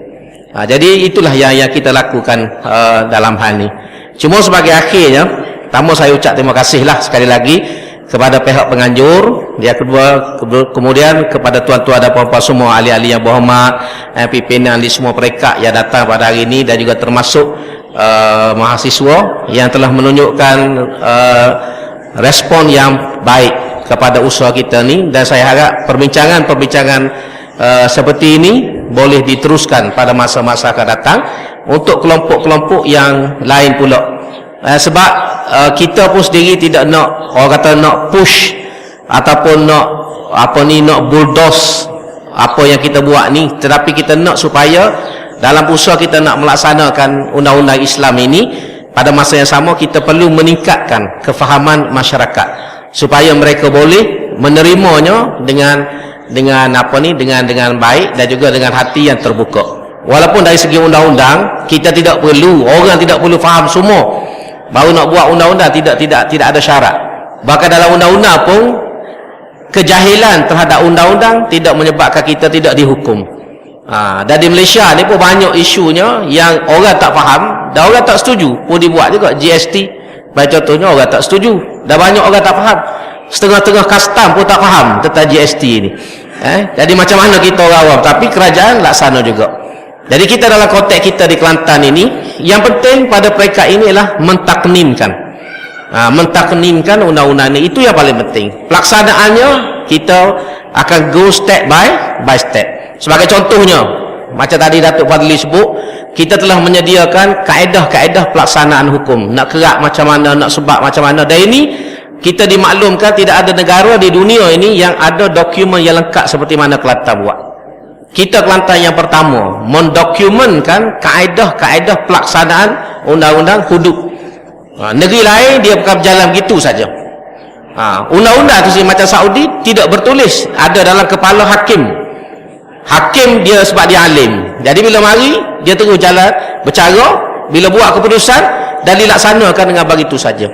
Jadi itulah yang kita lakukan dalam hal ni. Cuma sebagai akhirnya, pertama saya ucap terima kasihlah sekali lagi kepada pihak penganjur. Yang kedua, kemudian kepada tuan-tuan dan puan-puan semua, ahli-ahli yang berhormat, pimpinan di semua peringkat yang datang pada hari ini, dan juga termasuk mahasiswa yang telah menunjukkan respon yang baik kepada usaha kita ni. Dan saya harap perbincangan seperti ini boleh diteruskan pada masa-masa akan datang untuk kelompok-kelompok yang lain pula. Sebab kita pun sendiri tidak nak, orang kata nak push ataupun nak nak bulldoze apa yang kita buat ni, tetapi kita nak supaya dalam usaha kita nak melaksanakan undang-undang Islam ini, pada masa yang sama kita perlu meningkatkan kefahaman masyarakat supaya mereka boleh menerimanya dengan baik dan juga dengan hati yang terbuka. Walaupun dari segi undang-undang kita tidak perlu, orang tidak perlu faham semua baru nak buat undang-undang, tidak ada syarat. Bahkan dalam undang-undang pun kejahilan terhadap undang-undang tidak menyebabkan kita tidak dihukum. Dan di Malaysia ni pun banyak isunya yang orang tak faham dan orang tak setuju pun dibuat juga. GST bagi contohnya, orang tak setuju dan banyak orang tak faham. Setengah-tengah custom pun tak faham tentang GST ni. Jadi macam mana kita orang awam, tapi kerajaan laksana juga. Jadi kita dalam konteks kita di Kelantan ini, yang penting pada peringkat ini adalah mentakninkan undang-undang ini. Itu yang paling penting. Pelaksanaannya kita akan go step by step. Sebagai contohnya, macam tadi Datuk Fadli sebut, kita telah menyediakan kaedah-kaedah pelaksanaan hukum. Nak kerak macam mana, nak sebab macam mana. Dan ini kita dimaklumkan tidak ada negara di dunia ini yang ada dokumen yang lengkap seperti mana Kelantan buat. Kita Kelantan yang pertama mendokumenkan kaedah-kaedah pelaksanaan undang-undang hudud. Negeri lain dia bukan berjalan begitu saja. Undang-undang tu macam Saudi tidak bertulis, ada dalam kepala hakim. Hakim dia sebab dia alim, jadi bila mari dia terus jalan bercara, bila buat keputusan dan dilaksanakan dengan begitu saja.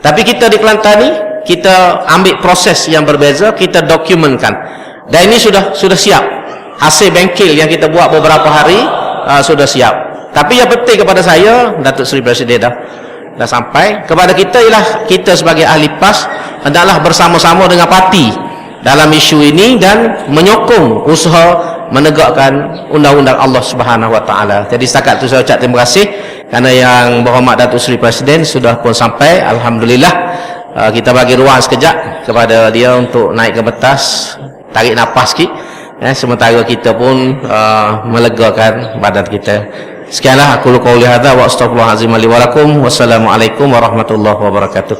Tapi kita di Kelantan ni kita ambil proses yang berbeza, kita dokumenkan, dan ini sudah siap. Hasil bengkel yang kita buat beberapa hari sudah siap. Tapi yang penting kepada saya, Datuk Seri Presiden dah sampai kepada kita ialah kita sebagai ahli PAS hendaklah bersama-sama dengan parti dalam isu ini dan menyokong usaha menegakkan undang-undang Allah Subhanahu Wa Taala. Jadi setakat itu saya ucap terima kasih kerana yang berhormat Datuk Seri Presiden sudah pun sampai. Alhamdulillah, kita bagi ruang sekejap kepada dia untuk naik ke pentas, tarik nafas sikit, sementara kita pun melegakan badan kita. Sekianlah aku qauli hadza wa astaghfirullahalazim li wa lakum. Wassalamualaikum warahmatullahi wabarakatuh.